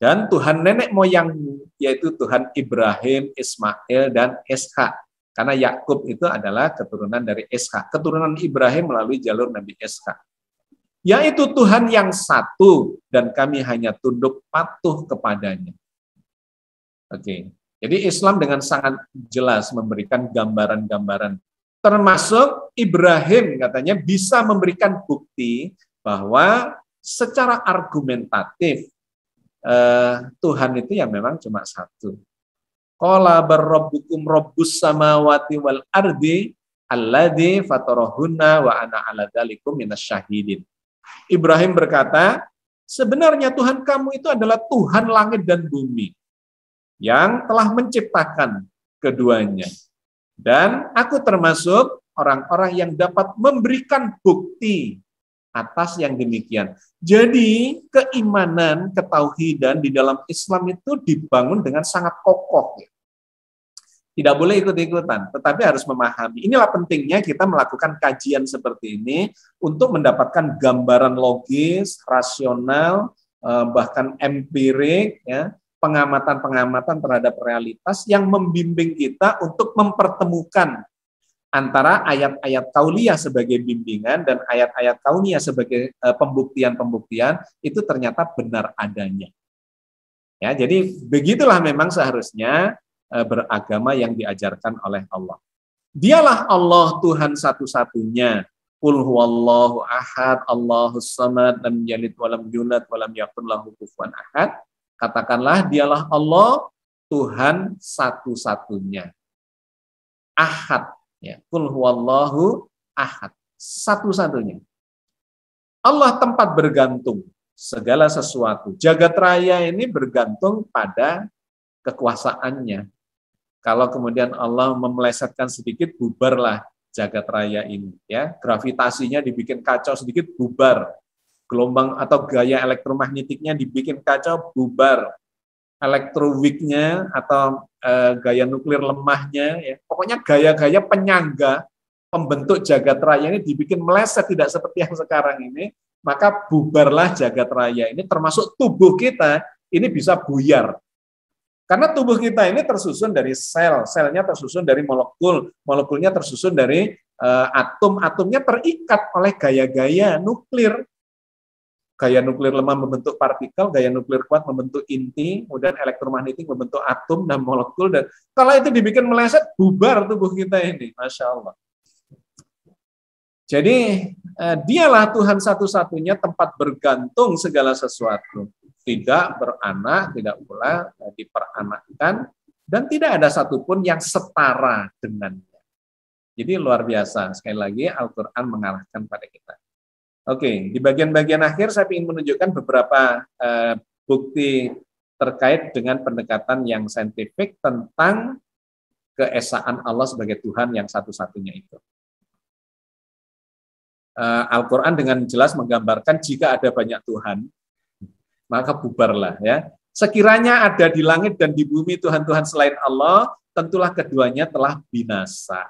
dan Tuhan nenek moyangmu, yaitu Tuhan Ibrahim, Ismail, dan Ishak. Karena Yakub itu adalah keturunan dari Ishak, keturunan Ibrahim melalui jalur Nabi Ishak. Yaitu Tuhan yang satu, dan kami hanya tunduk patuh kepadanya. Oke. Jadi Islam dengan sangat jelas memberikan gambaran-gambaran. Termasuk Ibrahim katanya bisa memberikan bukti bahwa secara argumentatif Tuhan itu ya memang cuma satu. Qala barrabbukum rabbus samawati wal ardi alladzi fatarahunna wa ana ala dzalikum minasyahidin. Ibrahim berkata, sebenarnya Tuhan kamu itu adalah Tuhan langit dan bumi yang telah menciptakan keduanya. Dan aku termasuk orang-orang yang dapat memberikan bukti atas yang demikian. Jadi keimanan, ketauhidan di dalam Islam itu dibangun dengan sangat kokoh. Tidak boleh ikut-ikutan, tetapi harus memahami. Inilah pentingnya kita melakukan kajian seperti ini untuk mendapatkan gambaran logis, rasional, bahkan empirik, ya, pengamatan-pengamatan terhadap realitas yang membimbing kita untuk mempertemukan antara ayat-ayat kauliyah sebagai bimbingan dan ayat-ayat kauniyah sebagai pembuktian-pembuktian itu ternyata benar adanya. Ya, jadi begitulah memang seharusnya beragama yang diajarkan oleh Allah. Dialah Allah Tuhan satu-satunya. Qul huwallahu ahad, Allahus samad, lam yalid walam yulad walam yakul lahu kufuwan ahad. Katakanlah dialah Allah Tuhan satu-satunya. Ahad, ya. Qul huwallahu ahad, satu-satunya. Allah tempat bergantung segala sesuatu. Jagat raya ini bergantung pada kekuasaannya. Kalau kemudian Allah memelesetkan sedikit, bubarlah jagat raya ini. Ya, gravitasinya dibikin kacau sedikit, bubar. Gelombang atau gaya elektromagnetiknya dibikin kacau, bubar. Elektroweaknya atau gaya nuklir lemahnya, ya. Pokoknya gaya-gaya penyangga pembentuk jagat raya ini dibikin meleset tidak seperti yang sekarang ini. Maka bubarlah jagat raya ini, termasuk tubuh kita ini bisa buyar. Karena tubuh kita ini tersusun dari sel, selnya tersusun dari molekul, molekulnya tersusun dari atom, atomnya terikat oleh gaya-gaya nuklir. Gaya nuklir lemah membentuk partikel, gaya nuklir kuat membentuk inti, kemudian elektromagnetik membentuk atom dan molekul. Dan kalau itu dibikin meleset, bubar tubuh kita ini, Masya Allah. Jadi dialah Tuhan satu-satunya tempat bergantung segala sesuatu. Tidak beranak, tidak pula diperanakkan, dan tidak ada satupun yang setara dengannya. Jadi luar biasa. Sekali lagi Al-Quran mengarahkan pada kita. Oke, di bagian-bagian akhir saya ingin menunjukkan beberapa bukti terkait dengan pendekatan yang saintifik tentang keesaan Allah sebagai Tuhan yang satu-satunya itu. Al-Quran dengan jelas menggambarkan jika ada banyak Tuhan, maka bubarlah ya. Sekiranya ada di langit dan di bumi Tuhan-Tuhan selain Allah, tentulah keduanya telah binasa.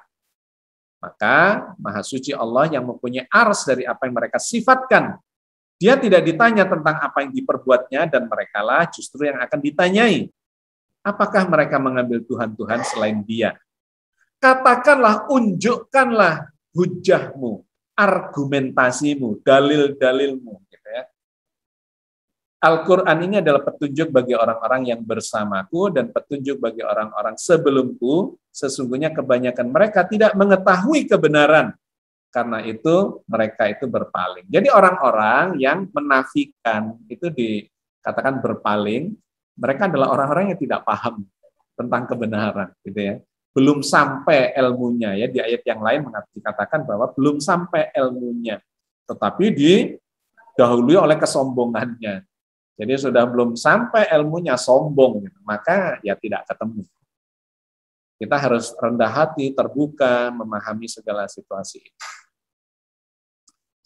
Maka Maha Suci Allah yang mempunyai ars dari apa yang mereka sifatkan. Dia tidak ditanya tentang apa yang diperbuatnya, dan merekalah justru yang akan ditanyai. Apakah mereka mengambil Tuhan-Tuhan selain Dia? Katakanlah, unjukkanlah hujahmu, argumentasimu, dalil-dalilmu. Gitu ya. Al-Quran ini adalah petunjuk bagi orang-orang yang bersamaku dan petunjuk bagi orang-orang sebelumku. Sesungguhnya kebanyakan mereka tidak mengetahui kebenaran. Karena itu mereka itu berpaling. Jadi orang-orang yang menafikan itu dikatakan berpaling. Mereka adalah orang-orang yang tidak paham tentang kebenaran. Gitu ya. Belum sampai ilmunya. Ya, di ayat yang lain dikatakan bahwa belum sampai ilmunya. Tetapi didahului oleh kesombongannya. Jadi sudah belum sampai ilmunya sombong, maka ya tidak ketemu. Kita harus rendah hati, terbuka, memahami segala situasi ini.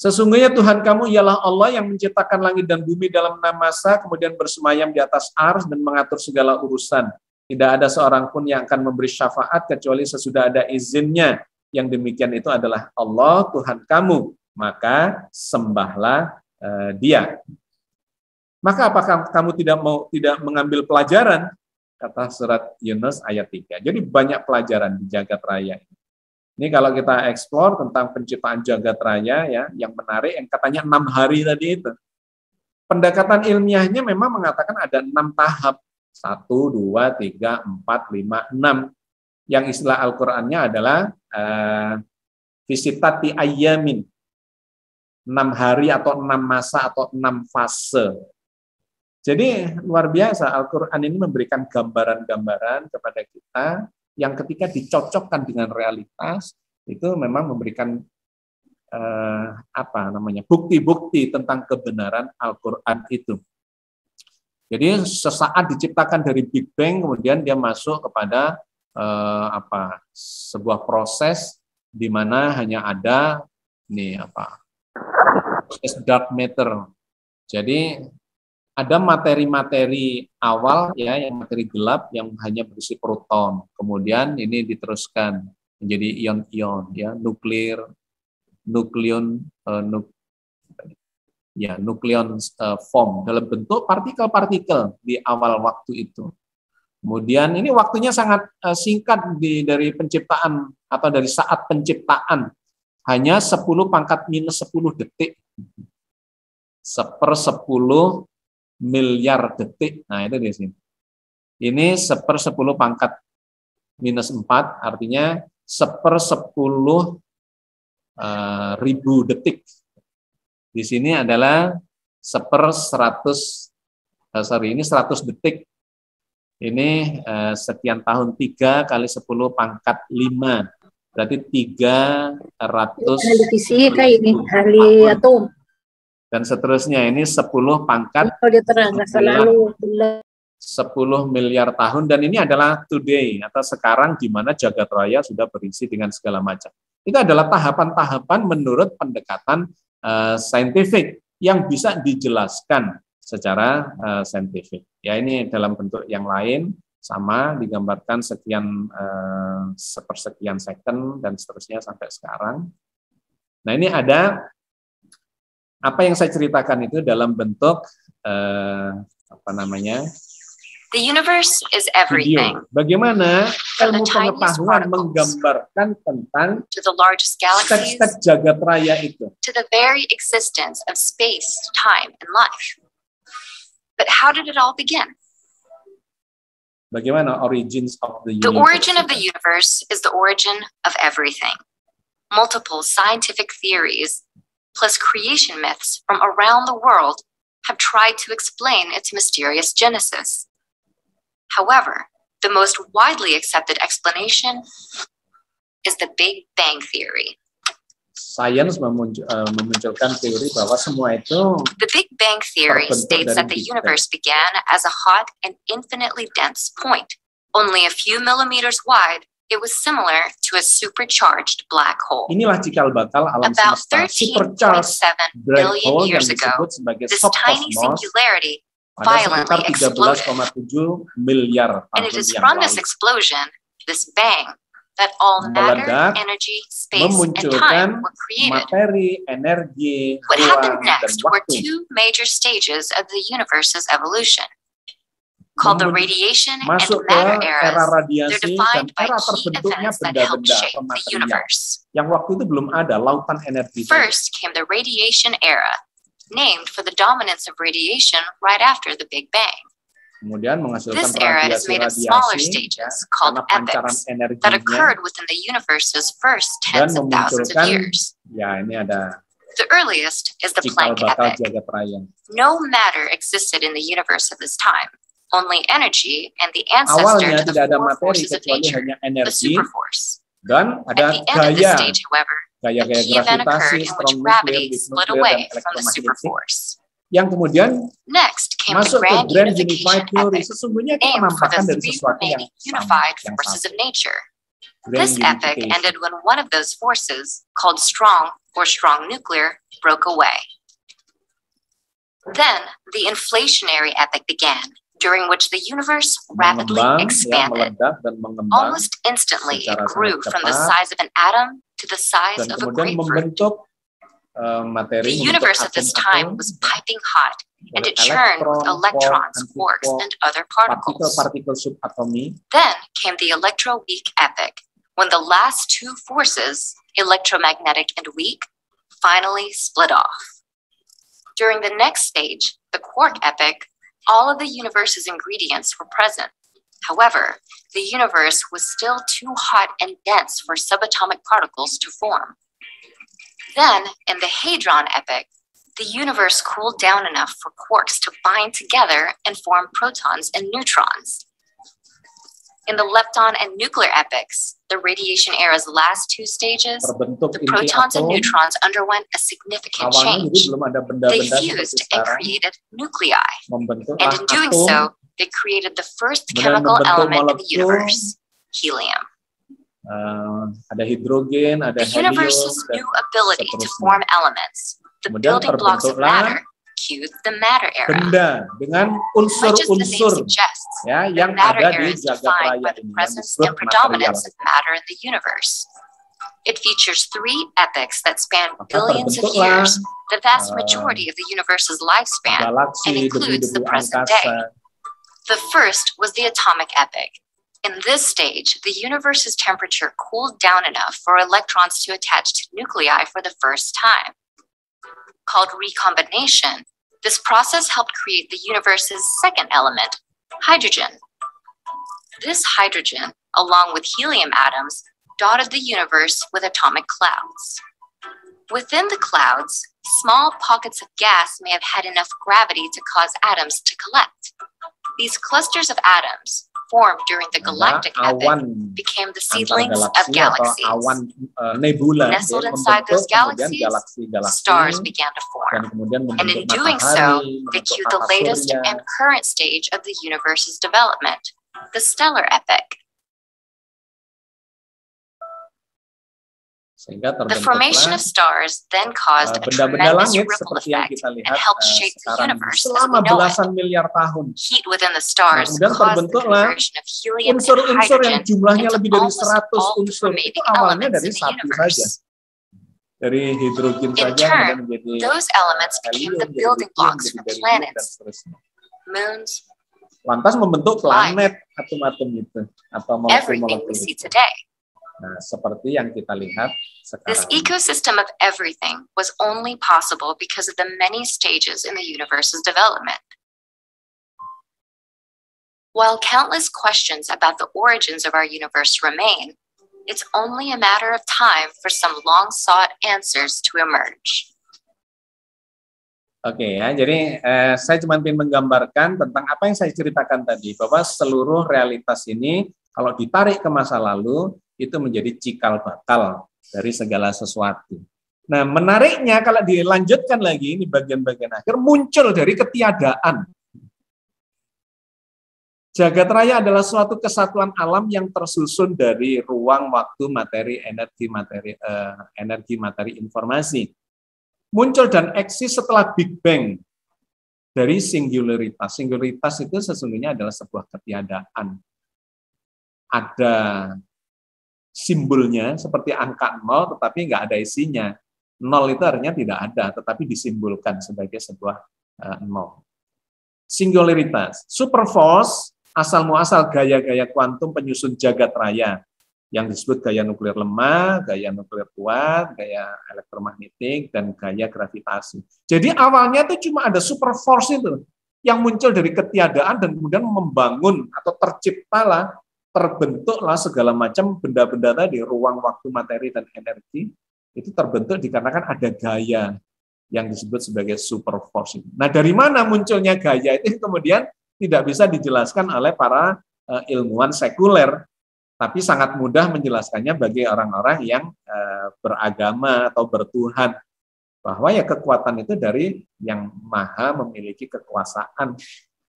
Sesungguhnya Tuhan kamu ialah Allah yang menciptakan langit dan bumi dalam 6 masa, kemudian bersemayam di atas ars dan mengatur segala urusan. Tidak ada seorang pun yang akan memberi syafaat kecuali sesudah ada izinnya. Yang demikian itu adalah Allah Tuhan kamu, maka sembahlah Dia. Maka apakah kamu tidak mengambil pelajaran? Kata surat Yunus ayat 3. Jadi banyak pelajaran di jagat raya ini. Ini kalau kita eksplor tentang penciptaan jagat raya ya, yang menarik yang katanya 6 hari tadi itu. Pendekatan ilmiahnya memang mengatakan ada 6 tahap. 1, 2, 3, 4, 5, 6. Yang istilah Al-Qur'annya adalah visitati ayyamin. 6 hari atau 6 masa atau 6 fase. Jadi luar biasa Al-Quran ini memberikan gambaran-gambaran kepada kita yang ketika dicocokkan dengan realitas itu memang memberikan bukti-bukti tentang kebenaran Al-Quran itu. Jadi sesaat diciptakan dari Big Bang, kemudian dia masuk kepada sebuah proses di mana hanya ada proses dark matter. Jadi ada materi-materi awal ya, yang materi gelap yang hanya berisi proton. Kemudian ini diteruskan menjadi ion-ion ya, nukleon form dalam bentuk partikel-partikel di awal waktu itu. Kemudian ini waktunya sangat singkat dari penciptaan atau dari saat penciptaan, hanya 10⁻⁻10 detik. 1/10 miliar detik. Nah, itu di sini. Ini 1/10 pangkat minus 4, artinya 1/10 ribu detik. Di sini adalah 1/100, ini 100 detik. Ini sekian tahun, 3 kali 10 pangkat 5. Berarti 300. Fisika ini, ahli atom. Dan seterusnya, ini 10 pangkat 10 miliar tahun. Dan ini adalah today, atau sekarang, di mana jagat raya sudah berisi dengan segala macam. Itu adalah tahapan-tahapan menurut pendekatan saintifik yang bisa dijelaskan secara saintifik. Ya, ini dalam bentuk yang lain, sama digambarkan sekian sepersekian second dan seterusnya sampai sekarang. Nah, ini ada apa yang saya ceritakan itu dalam bentuk apa namanya? The universe is everything. Video. Bagaimana ilmu pengetahuan menggambarkan tentang to the largest galaxies, step-step jagat raya itu, to the very existence of space, time, and life. But how did it all begin? Bagaimana origins of the universe? The origin of the universe is the origin of everything. Multiple scientific theories, plus creation myths from around the world, have tried to explain its mysterious genesis. However, the most widely accepted explanation is the Big Bang Theory. Sains memunculkan teori bahwa semua itu The Big Bang Theory states that the universe began as a hot and infinitely dense point. Only a few millimeters wide, it was similar to a supercharged black hole. Inilah cikal bakal alam About semesta. 13.7 billion years ago, this tiny singularity violently exploded. Miliar and it is from this explosion, this bang, that all matter, energy, space, and time were created. Materi, energi, what happened next were waktu. two major stages of the universe's evolution. Called the radiation and matter eras, they're defined by key events that helped shape the universe. Yang waktu itu belum ada lautan energi. First came the radiation era, named for the dominance of radiation right after the Big Bang. Kemudian menghasilkan This era is made of smaller stages called epochs that occurred within the universe's first tens of thousands of years. Ya, ini ada the earliest is the Planck epoch. No matter existed in the universe at this time. Only energy and the ancestor to the four forces of nature, the superforce. Dan ada at the end of this stage, however, gaya-gaya a key event occurred in which gravity split away from the superforce. Yang kemudian next came the grand unification epoch, named for the three remaining unified forces of nature. This epoch ended when one of those forces, called strong or strong nuclear, broke away. Then the inflationary epoch began, during which the universe rapidly expanded. Almost instantly, it grew from the size of an atom to the size of a grapefruit. The universe at this time was piping hot, and it churned with electrons, quarks, and other particles. Then came the electroweak epoch, when the last two forces, electromagnetic and weak, finally split off. During the next stage, the quark epoch, all of the universe's ingredients were present. However, the universe was still too hot and dense for subatomic particles to form. Then, in the Hadron epoch, the universe cooled down enough for quarks to bind together and form protons and neutrons. In the lepton and nuclear epochs, the radiation era's last two stages, the protons and neutrons underwent a significant change. They fused and created nuclei. And in doing so, they created the first chemical element in the universe, helium. Ada hidrogen, ada the universe's new ability to form elements, the building blocks of matter, cued the matter era. Benda dengan unsur-unsur ya yang ada di jagat raya ini, and predominance of matter in the universe. It features three epochs that span billions of years, the vast majority of the universe's lifespan, and includes the present day. The first was the atomic epoch. In this stage, the universe's temperature cooled down enough for electrons to attach to nuclei for the first time. Called recombination, This process helped create the universe's second element, hydrogen. This hydrogen, along with helium atoms, dotted the universe with atomic clouds. Within the clouds, small pockets of gas may have had enough gravity to cause atoms to collect. These clusters of atoms, formed during the galactic epoch, became the seedlings of galaxies. Nestled inside those galaxies, stars began to form. And in doing so, they cued the latest and current stage of the universe's development, the stellar epoch. The formation of stars then caused a tremendous ripple effect and helped shape the universe as we know it. Heat within the stars caused the conversion of helium and hydrogen into almost all the remaining elements in the universe. In turn, those elements became the building blocks for planets, moons, lantas membentuk planet atom-atom itu atau everything we see today. Nah, seperti yang kita lihat sekarang. This ecosystem of everything was only possible because of the many stages in the universe's development. While countless questions about the origins of our universe remain, it's only a matter of time for some long-sought answers to emerge. Oke ya, jadi saya cuma ingin menggambarkan tentang apa yang saya ceritakan tadi, bahwa seluruh realitas ini kalau ditarik ke masa lalu, itu menjadi cikal bakal dari segala sesuatu. Nah, menariknya kalau dilanjutkan lagi, ini bagian-bagian akhir, muncul dari ketiadaan. Jagat raya adalah suatu kesatuan alam yang tersusun dari ruang, waktu, materi, energi, materi, informasi. Muncul dan eksis setelah Big Bang dari singularitas. Singularitas itu sesungguhnya adalah sebuah ketiadaan. Ada simbolnya seperti angka 0 tetapi nggak ada isinya. 0 itu artinya tidak ada, tetapi disimbolkan sebagai sebuah 0. Singularitas. Superforce asal muasal gaya-gaya kuantum penyusun jagat raya yang disebut gaya nuklir lemah, gaya nuklir kuat, gaya elektromagnetik, dan gaya gravitasi. Jadi awalnya itu cuma ada superforce itu yang muncul dari ketiadaan dan kemudian membangun atau terbentuklah segala macam benda-benda tadi, ruang, waktu, materi, dan energi, itu terbentuk dikarenakan ada gaya yang disebut sebagai superforce. Nah, dari mana munculnya gaya itu kemudian tidak bisa dijelaskan oleh para ilmuwan sekuler, tapi sangat mudah menjelaskannya bagi orang-orang yang beragama atau bertuhan, bahwa ya kekuatan itu dari yang maha memiliki kekuasaan,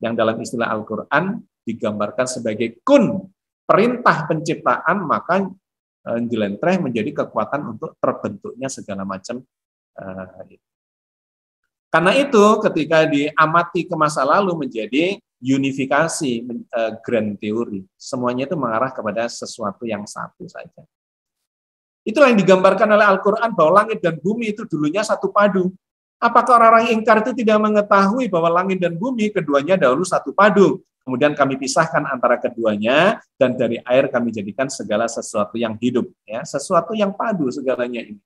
yang dalam istilah Al-Quran digambarkan sebagai kun, perintah penciptaan, maka jelentreh menjadi kekuatan untuk terbentuknya segala macam. Karena itu ketika diamati ke masa lalu menjadi unifikasi, grand theory, semuanya itu mengarah kepada sesuatu yang satu saja. Itulah yang digambarkan oleh Al-Quran bahwa langit dan bumi itu dulunya satu padu. Apakah orang-orang ingkar itu tidak mengetahui bahwa langit dan bumi keduanya dahulu satu padu? Kemudian kami pisahkan antara keduanya, dan dari air kami jadikan segala sesuatu yang hidup. Ya, sesuatu yang padu segalanya ini.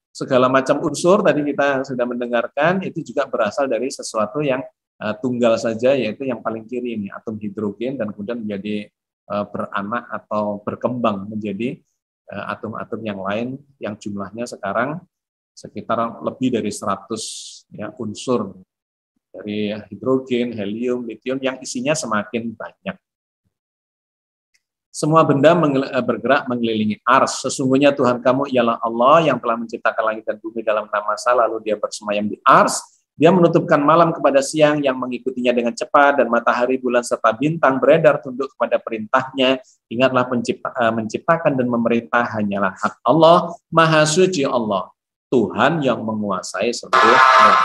Segala macam unsur, tadi kita sudah mendengarkan, itu juga berasal dari sesuatu yang tunggal saja, yaitu yang paling kiri ini, atom hidrogen, dan kemudian menjadi beranak atau berkembang menjadi atom-atom yang lain, yang jumlahnya sekarang sekitar lebih dari 100 ya, unsur. Dari hidrogen, helium, litium yang isinya semakin banyak. Semua benda bergerak mengelilingi ars. Sesungguhnya Tuhan kamu ialah Allah yang telah menciptakan langit dan bumi dalam 6 masa, lalu dia bersemayam di ars. Dia menutupkan malam kepada siang yang mengikutinya dengan cepat, dan matahari, bulan, serta bintang beredar tunduk kepada perintahnya. Ingatlah menciptakan dan memerintah hanyalah hak Allah, Maha Suci Allah, Tuhan yang menguasai seluruh alam.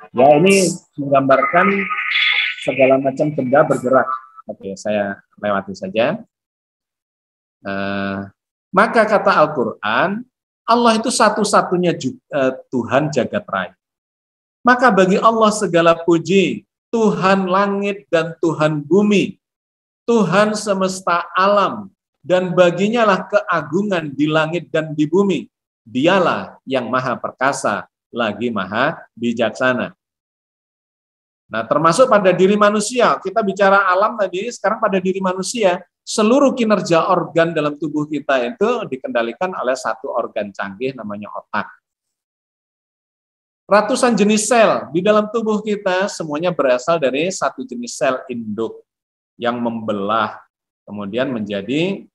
Ya, ini menggambarkan segala macam benda bergerak. Oke, saya lewati saja. Maka kata Al-Quran, Allah itu satu-satunya Tuhan jagat raya. Maka bagi Allah segala puji, Tuhan langit dan Tuhan bumi, Tuhan semesta alam, dan baginya lah keagungan di langit dan di bumi. Dialah yang maha perkasa, lagi maha bijaksana. Nah, termasuk pada diri manusia. Kita bicara alam tadi, sekarang pada diri manusia, seluruh kinerja organ dalam tubuh kita itu dikendalikan oleh satu organ canggih namanya otak. Ratusan jenis sel di dalam tubuh kita semuanya berasal dari satu jenis sel induk yang membelah, kemudian menjadi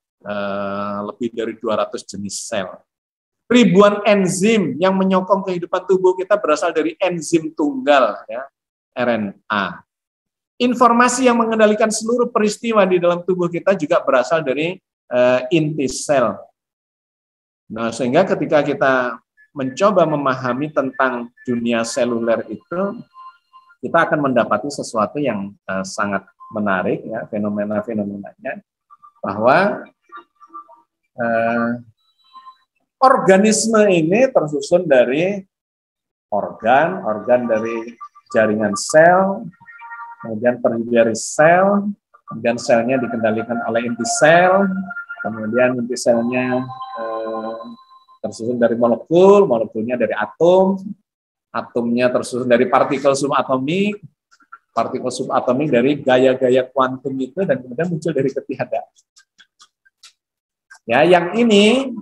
lebih dari 200 jenis sel. Ribuan enzim yang menyokong kehidupan tubuh kita berasal dari enzim tunggal, ya, RNA. Informasi yang mengendalikan seluruh peristiwa di dalam tubuh kita juga berasal dari inti sel. Nah, sehingga ketika kita mencoba memahami tentang dunia seluler itu, kita akan mendapati sesuatu yang sangat menarik, ya, fenomena-fenomenanya, bahwa organisme ini tersusun dari organ dari jaringan sel, kemudian terdiri dari sel, kemudian selnya dikendalikan oleh inti sel, kemudian inti selnya tersusun dari molekul, molekulnya dari atom, atomnya tersusun dari partikel subatomik, partikel subatomik dari gaya-gaya kuantum itu, dan kemudian muncul dari ketiadaan. Ya, yang ini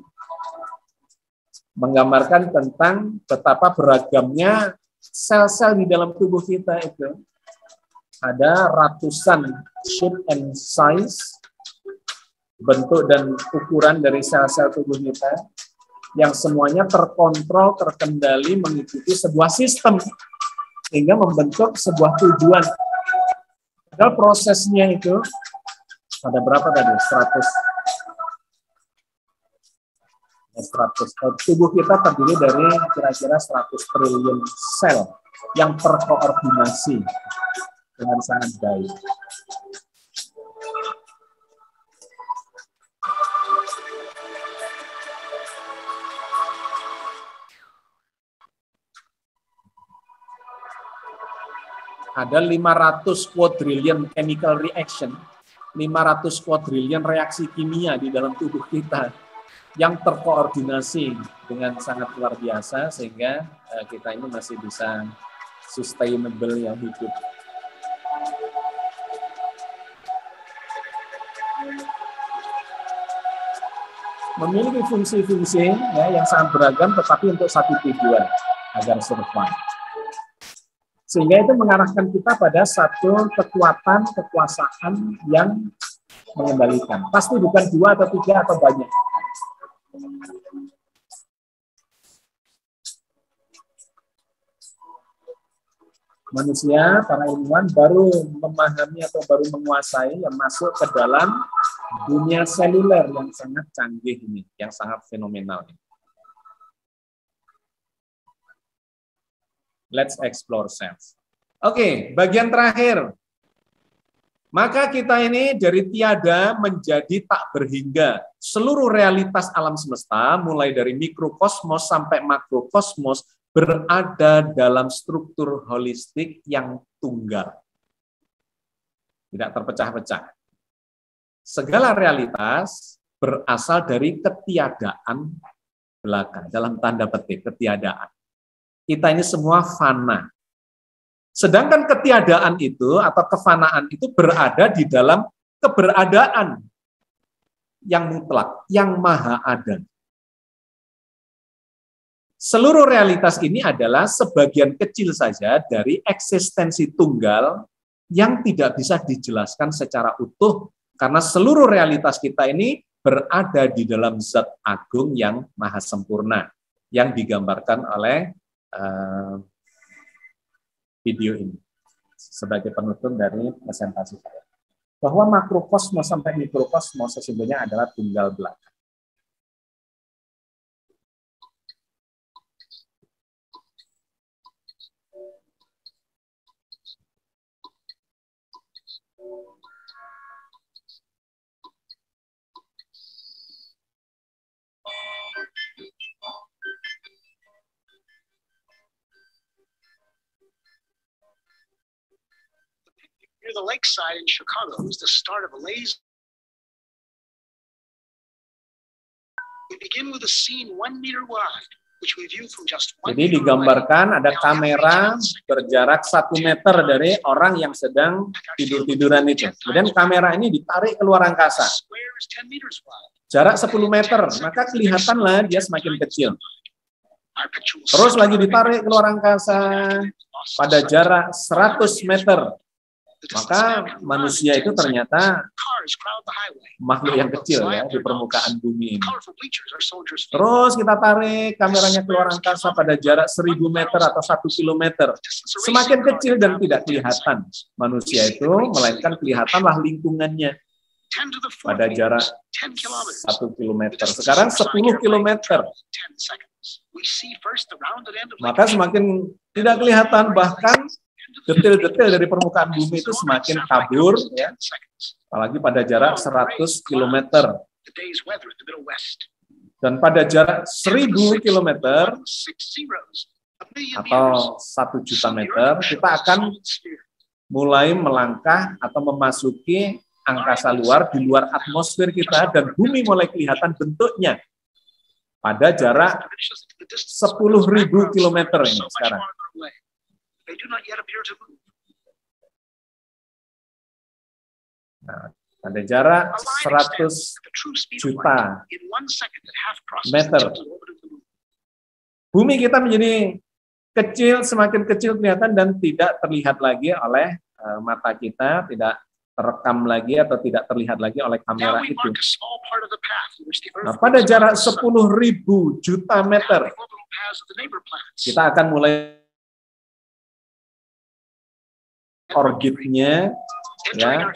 menggambarkan tentang betapa beragamnya sel-sel di dalam tubuh kita itu. Ada ratusan shape and size, bentuk dan ukuran dari sel-sel tubuh kita, yang semuanya terkontrol, terkendali, mengikuti sebuah sistem, sehingga membentuk sebuah tujuan. Padahal prosesnya itu, ada berapa tadi? 100. Tubuh kita terdiri dari kira-kira 100 triliun sel yang terkoordinasi dengan sangat baik. Ada 500 quadrillion chemical reaction, 500 quadrillion reaksi kimia di dalam tubuh kita yang terkoordinasi dengan sangat luar biasa, sehingga kita ini masih bisa sustainable yang hidup. Memiliki fungsi-fungsi, ya, yang sangat beragam, tetapi untuk satu tujuan, agar survive. Sehingga itu mengarahkan kita pada satu kekuatan, kekuasaan yang mengendalikan. Pasti bukan 2 atau 3 atau banyak. Manusia, para ilmuwan baru memahami atau baru menguasai yang masuk ke dalam dunia seluler yang sangat canggih ini, yang sangat fenomenal ini. Let's explore cells. Oke, bagian terakhir. Maka kita ini dari tiada menjadi tak berhingga. Seluruh realitas alam semesta, mulai dari mikrokosmos sampai makrokosmos, berada dalam struktur holistik yang tunggal. Tidak terpecah-pecah. Segala realitas berasal dari ketiadaan belaka, dalam tanda petik, ketiadaan. Kita ini semua fana. Sedangkan ketiadaan itu atau kefanaan itu berada di dalam keberadaan yang mutlak, yang maha ada. Seluruh realitas ini adalah sebagian kecil saja dari eksistensi tunggal yang tidak bisa dijelaskan secara utuh, karena seluruh realitas kita ini berada di dalam zat agung yang maha sempurna, yang digambarkan oleh video ini sebagai penutup dari presentasi saya, bahwa makrokosmos sampai mikrokosmos sesungguhnya adalah tunggal belaka. Near the lakeside in Chicago is the start of a lazy. We begin with a scene 1 meter wide, Jadi digambarkan ada kamera berjarak 1 meter dari orang yang sedang tidur-tiduran itu. Kemudian kamera ini ditarik keluar angkasa. Jarak 10 meter, maka kelihatanlah dia semakin kecil. Terus lagi ditarik keluar angkasa pada jarak 100 meter. Maka manusia itu ternyata makhluk yang kecil ya di permukaan bumi ini. Terus kita tarik kameranya keluar angkasa pada jarak 1000 meter atau 1 kilometer. Semakin kecil dan tidak kelihatan manusia itu, melainkan kelihatanlah lingkungannya pada jarak 1 kilometer. Sekarang 10 kilometer. Maka semakin tidak kelihatan, bahkan detil-detil dari permukaan bumi itu semakin kabur, ya. Apalagi pada jarak 100 km. Dan pada jarak 1000 km atau 1 juta meter, kita akan mulai melangkah atau memasuki angkasa luar, di luar atmosfer kita, dan bumi mulai kelihatan bentuknya pada jarak 10.000 km ini sekarang. Nah, pada jarak 100 juta meter, bumi kita menjadi kecil, semakin kecil kelihatan dan tidak terlihat lagi oleh mata kita, tidak terekam lagi atau tidak terlihat lagi oleh kamera itu. Nah, pada jarak 10.000 juta meter, kita akan mulai orbitnya, ya,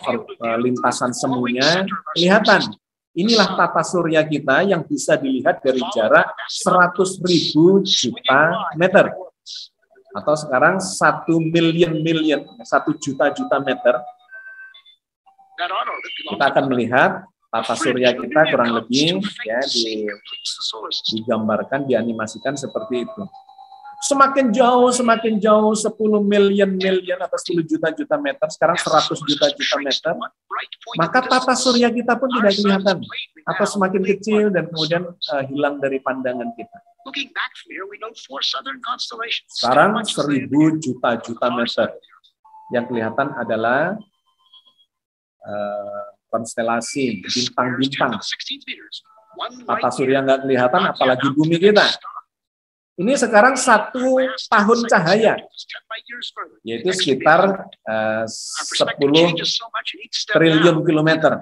lintasan semuanya kelihatan. Inilah tata surya kita yang bisa dilihat dari jarak 100.000 juta meter. Atau sekarang 1 juta meter. Kita akan melihat tata surya kita kurang lebih ya digambarkan, dianimasikan seperti itu. Semakin jauh, 10 million atau 10 juta meter, sekarang 100 juta meter, maka tata surya kita pun tidak kelihatan, atau semakin kecil dan kemudian hilang dari pandangan kita. Sekarang 1000 juta meter, yang kelihatan adalah konstelasi, bintang-bintang. Tata surya nggak kelihatan, apalagi bumi kita. Ini sekarang 1 tahun cahaya, yaitu sekitar 10 triliun kilometer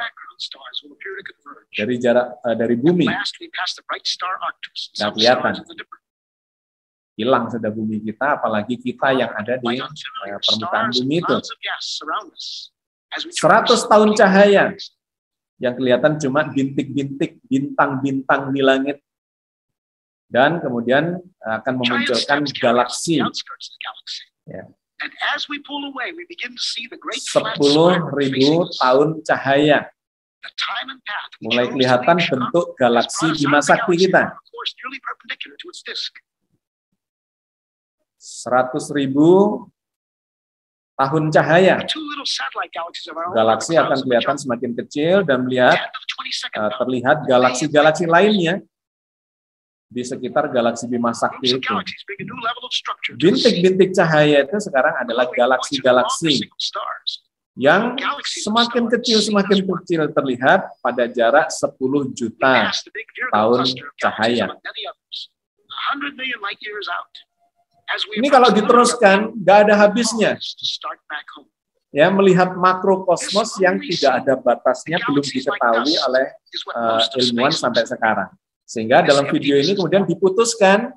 dari jarak dari bumi. Nggak kelihatan, hilang sudah bumi kita, apalagi kita yang ada di permukaan bumi itu. 100 tahun cahaya, yang kelihatan cuma bintik-bintik, bintang-bintang di langit. Dan kemudian akan memunculkan galaksi. Ya. 10.000 tahun cahaya. Mulai kelihatan bentuk galaksi Bima Sakti kita. 100.000 tahun cahaya. Galaksi akan kelihatan semakin kecil dan terlihat galaksi-galaksi lainnya di sekitar galaksi Bima Sakti itu. Bintik-bintik cahaya itu sekarang adalah galaksi-galaksi yang semakin kecil terlihat pada jarak 10 juta tahun cahaya. Ini kalau diteruskan, nggak ada habisnya. Ya, melihat makrokosmos yang tidak ada batasnya, belum diketahui oleh ilmuwan sampai sekarang. Sehingga dalam video ini kemudian diputuskan,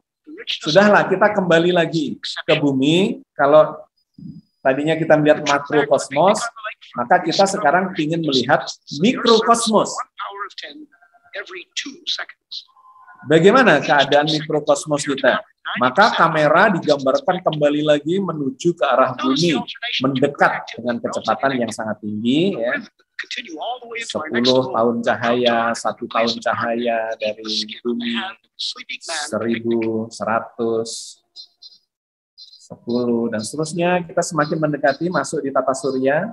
sudahlah kita kembali lagi ke bumi. Kalau tadinya kita melihat makrokosmos, maka kita sekarang ingin melihat mikrokosmos. Bagaimana keadaan mikrokosmos kita? Maka kamera digambarkan kembali lagi menuju ke arah bumi, mendekat dengan kecepatan yang sangat tinggi, ya. 10 tahun cahaya, 1 tahun cahaya dari bumi, 1000, 100, 10, dan seterusnya. Kita semakin mendekati, masuk di tata surya,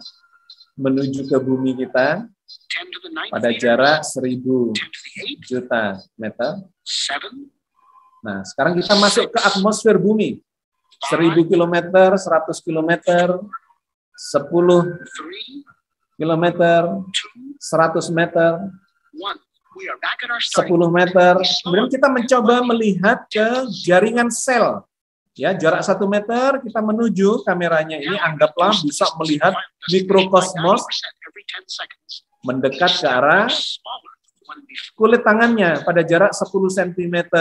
menuju ke bumi kita, pada jarak 1000 juta meter. Nah, sekarang kita masuk ke atmosfer bumi. 1000 km, 100 km, 10 km, 100 meter, 10 meter. Kemudian kita mencoba melihat ke jaringan sel. Ya, jarak 1 meter kita menuju kameranya ini, anggaplah bisa melihat mikrokosmos mendekat ke arah kulit tangannya pada jarak 10 cm.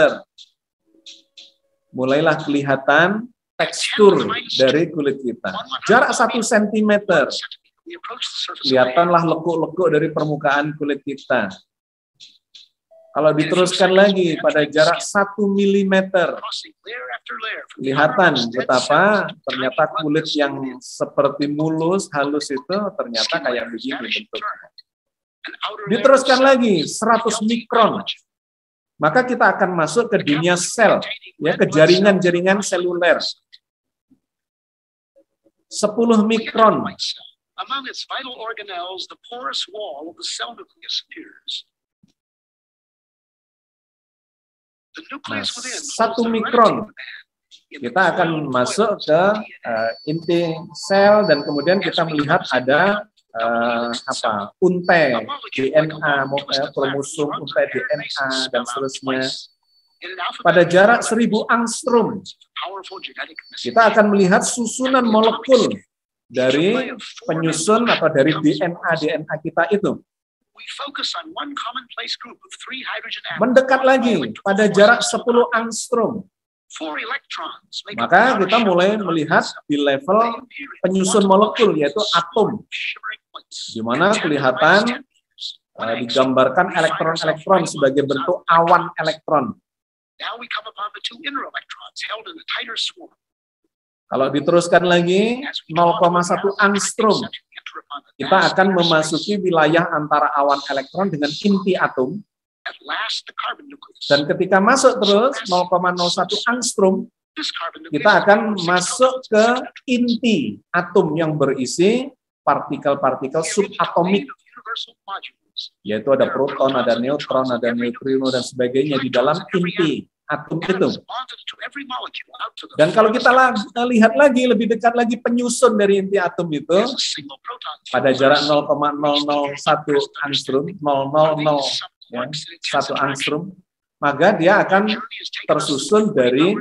Mulailah kelihatan tekstur dari kulit kita. Jarak 1 cm. Kelihatanlah lekuk-lekuk dari permukaan kulit kita. Kalau diteruskan lagi pada jarak 1 mm, kelihatan betapa ternyata kulit yang seperti mulus, halus itu ternyata kayak begini bentuknya. Diteruskan lagi 100 mikron, maka kita akan masuk ke dunia sel, ya, ke jaringan-jaringan seluler. 10 mikron. Among its vital organelles, the porous wall of the cell nucleus appears. Nah, 1 mikron kita akan masuk ke inti sel dan kemudian kita melihat ada untai DNA, kromosom untai DNA dan seterusnya. Pada jarak 1000 angstrom kita akan melihat susunan molekul dari penyusun atau dari DNA kita itu. Mendekat lagi pada jarak 10 angstrom, maka kita mulai melihat di level penyusun molekul, yaitu atom, di mana kelihatan digambarkan elektron-elektron sebagai bentuk awan elektron. Kalau diteruskan lagi 0,1 angstrom, kita akan memasuki wilayah antara awan elektron dengan inti atom. Dan ketika masuk terus 0,01 angstrom, kita akan masuk ke inti atom yang berisi partikel-partikel subatomik, yaitu ada proton, ada neutron, ada neutrino, dan sebagainya di dalam inti atom itu. Dan kalau kita lihat lagi, lebih dekat lagi penyusun dari inti atom itu, pada jarak 0,001 angstrom, 1 angstrom, maka dia akan tersusun dari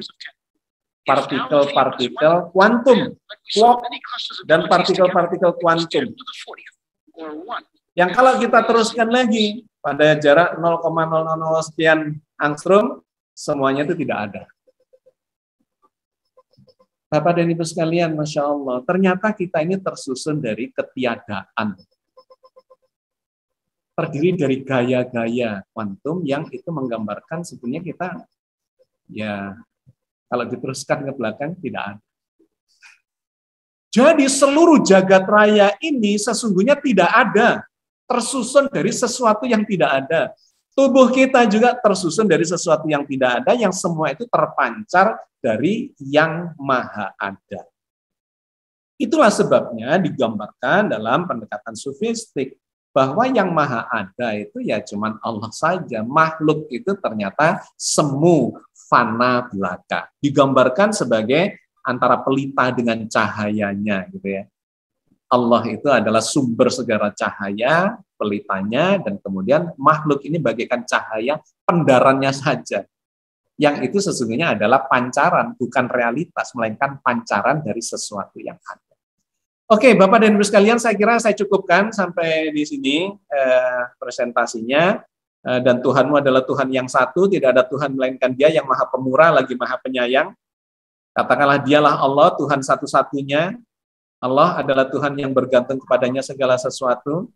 partikel-partikel kuantum, quark, dan partikel-partikel kuantum. Yang kalau kita teruskan lagi, pada jarak 0,000 sekian angstrom, semuanya itu tidak ada. Bapak dan Ibu sekalian, Masya Allah, ternyata kita ini tersusun dari ketiadaan. Terdiri dari gaya-gaya kuantum yang itu menggambarkan sebenarnya kita, ya, kalau diteruskan ke belakang, tidak ada. Jadi seluruh jagat raya ini sesungguhnya tidak ada, tersusun dari sesuatu yang tidak ada. Tubuh kita juga tersusun dari sesuatu yang tidak ada, yang semua itu terpancar dari yang maha ada. Itulah sebabnya digambarkan dalam pendekatan sufistik, bahwa yang maha ada itu ya cuman Allah saja. Makhluk itu ternyata semu, fana, belaka. Digambarkan sebagai antara pelita dengan cahayanya, gitu ya. Allah itu adalah sumber segala cahaya, pelitanya, dan kemudian makhluk ini bagaikan cahaya, pendarannya saja. Yang itu sesungguhnya adalah pancaran, bukan realitas, melainkan pancaran dari sesuatu yang ada. Oke, Bapak dan Ibu sekalian, saya kira saya cukupkan sampai di sini presentasinya. Dan Tuhanmu adalah Tuhan yang satu, tidak ada Tuhan melainkan Dia yang maha pemurah, lagi maha penyayang. Katakanlah dialah Allah, Tuhan satu-satunya. Allah adalah Tuhan yang bergantung kepadanya segala sesuatu.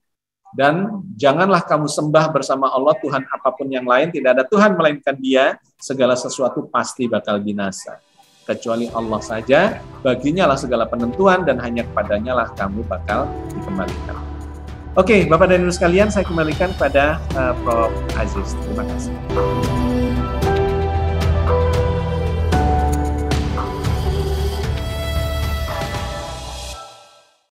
Dan janganlah kamu sembah bersama Allah Tuhan apapun yang lain. Tidak ada Tuhan melainkan Dia. Segala sesuatu pasti bakal binasa. Kecuali Allah saja, baginya lah segala penentuan dan hanya kepadanya lah kamu bakal dikembalikan. Oke, Bapak dan Ibu sekalian, saya kembalikan kepada Prof. Aziz. Terima kasih.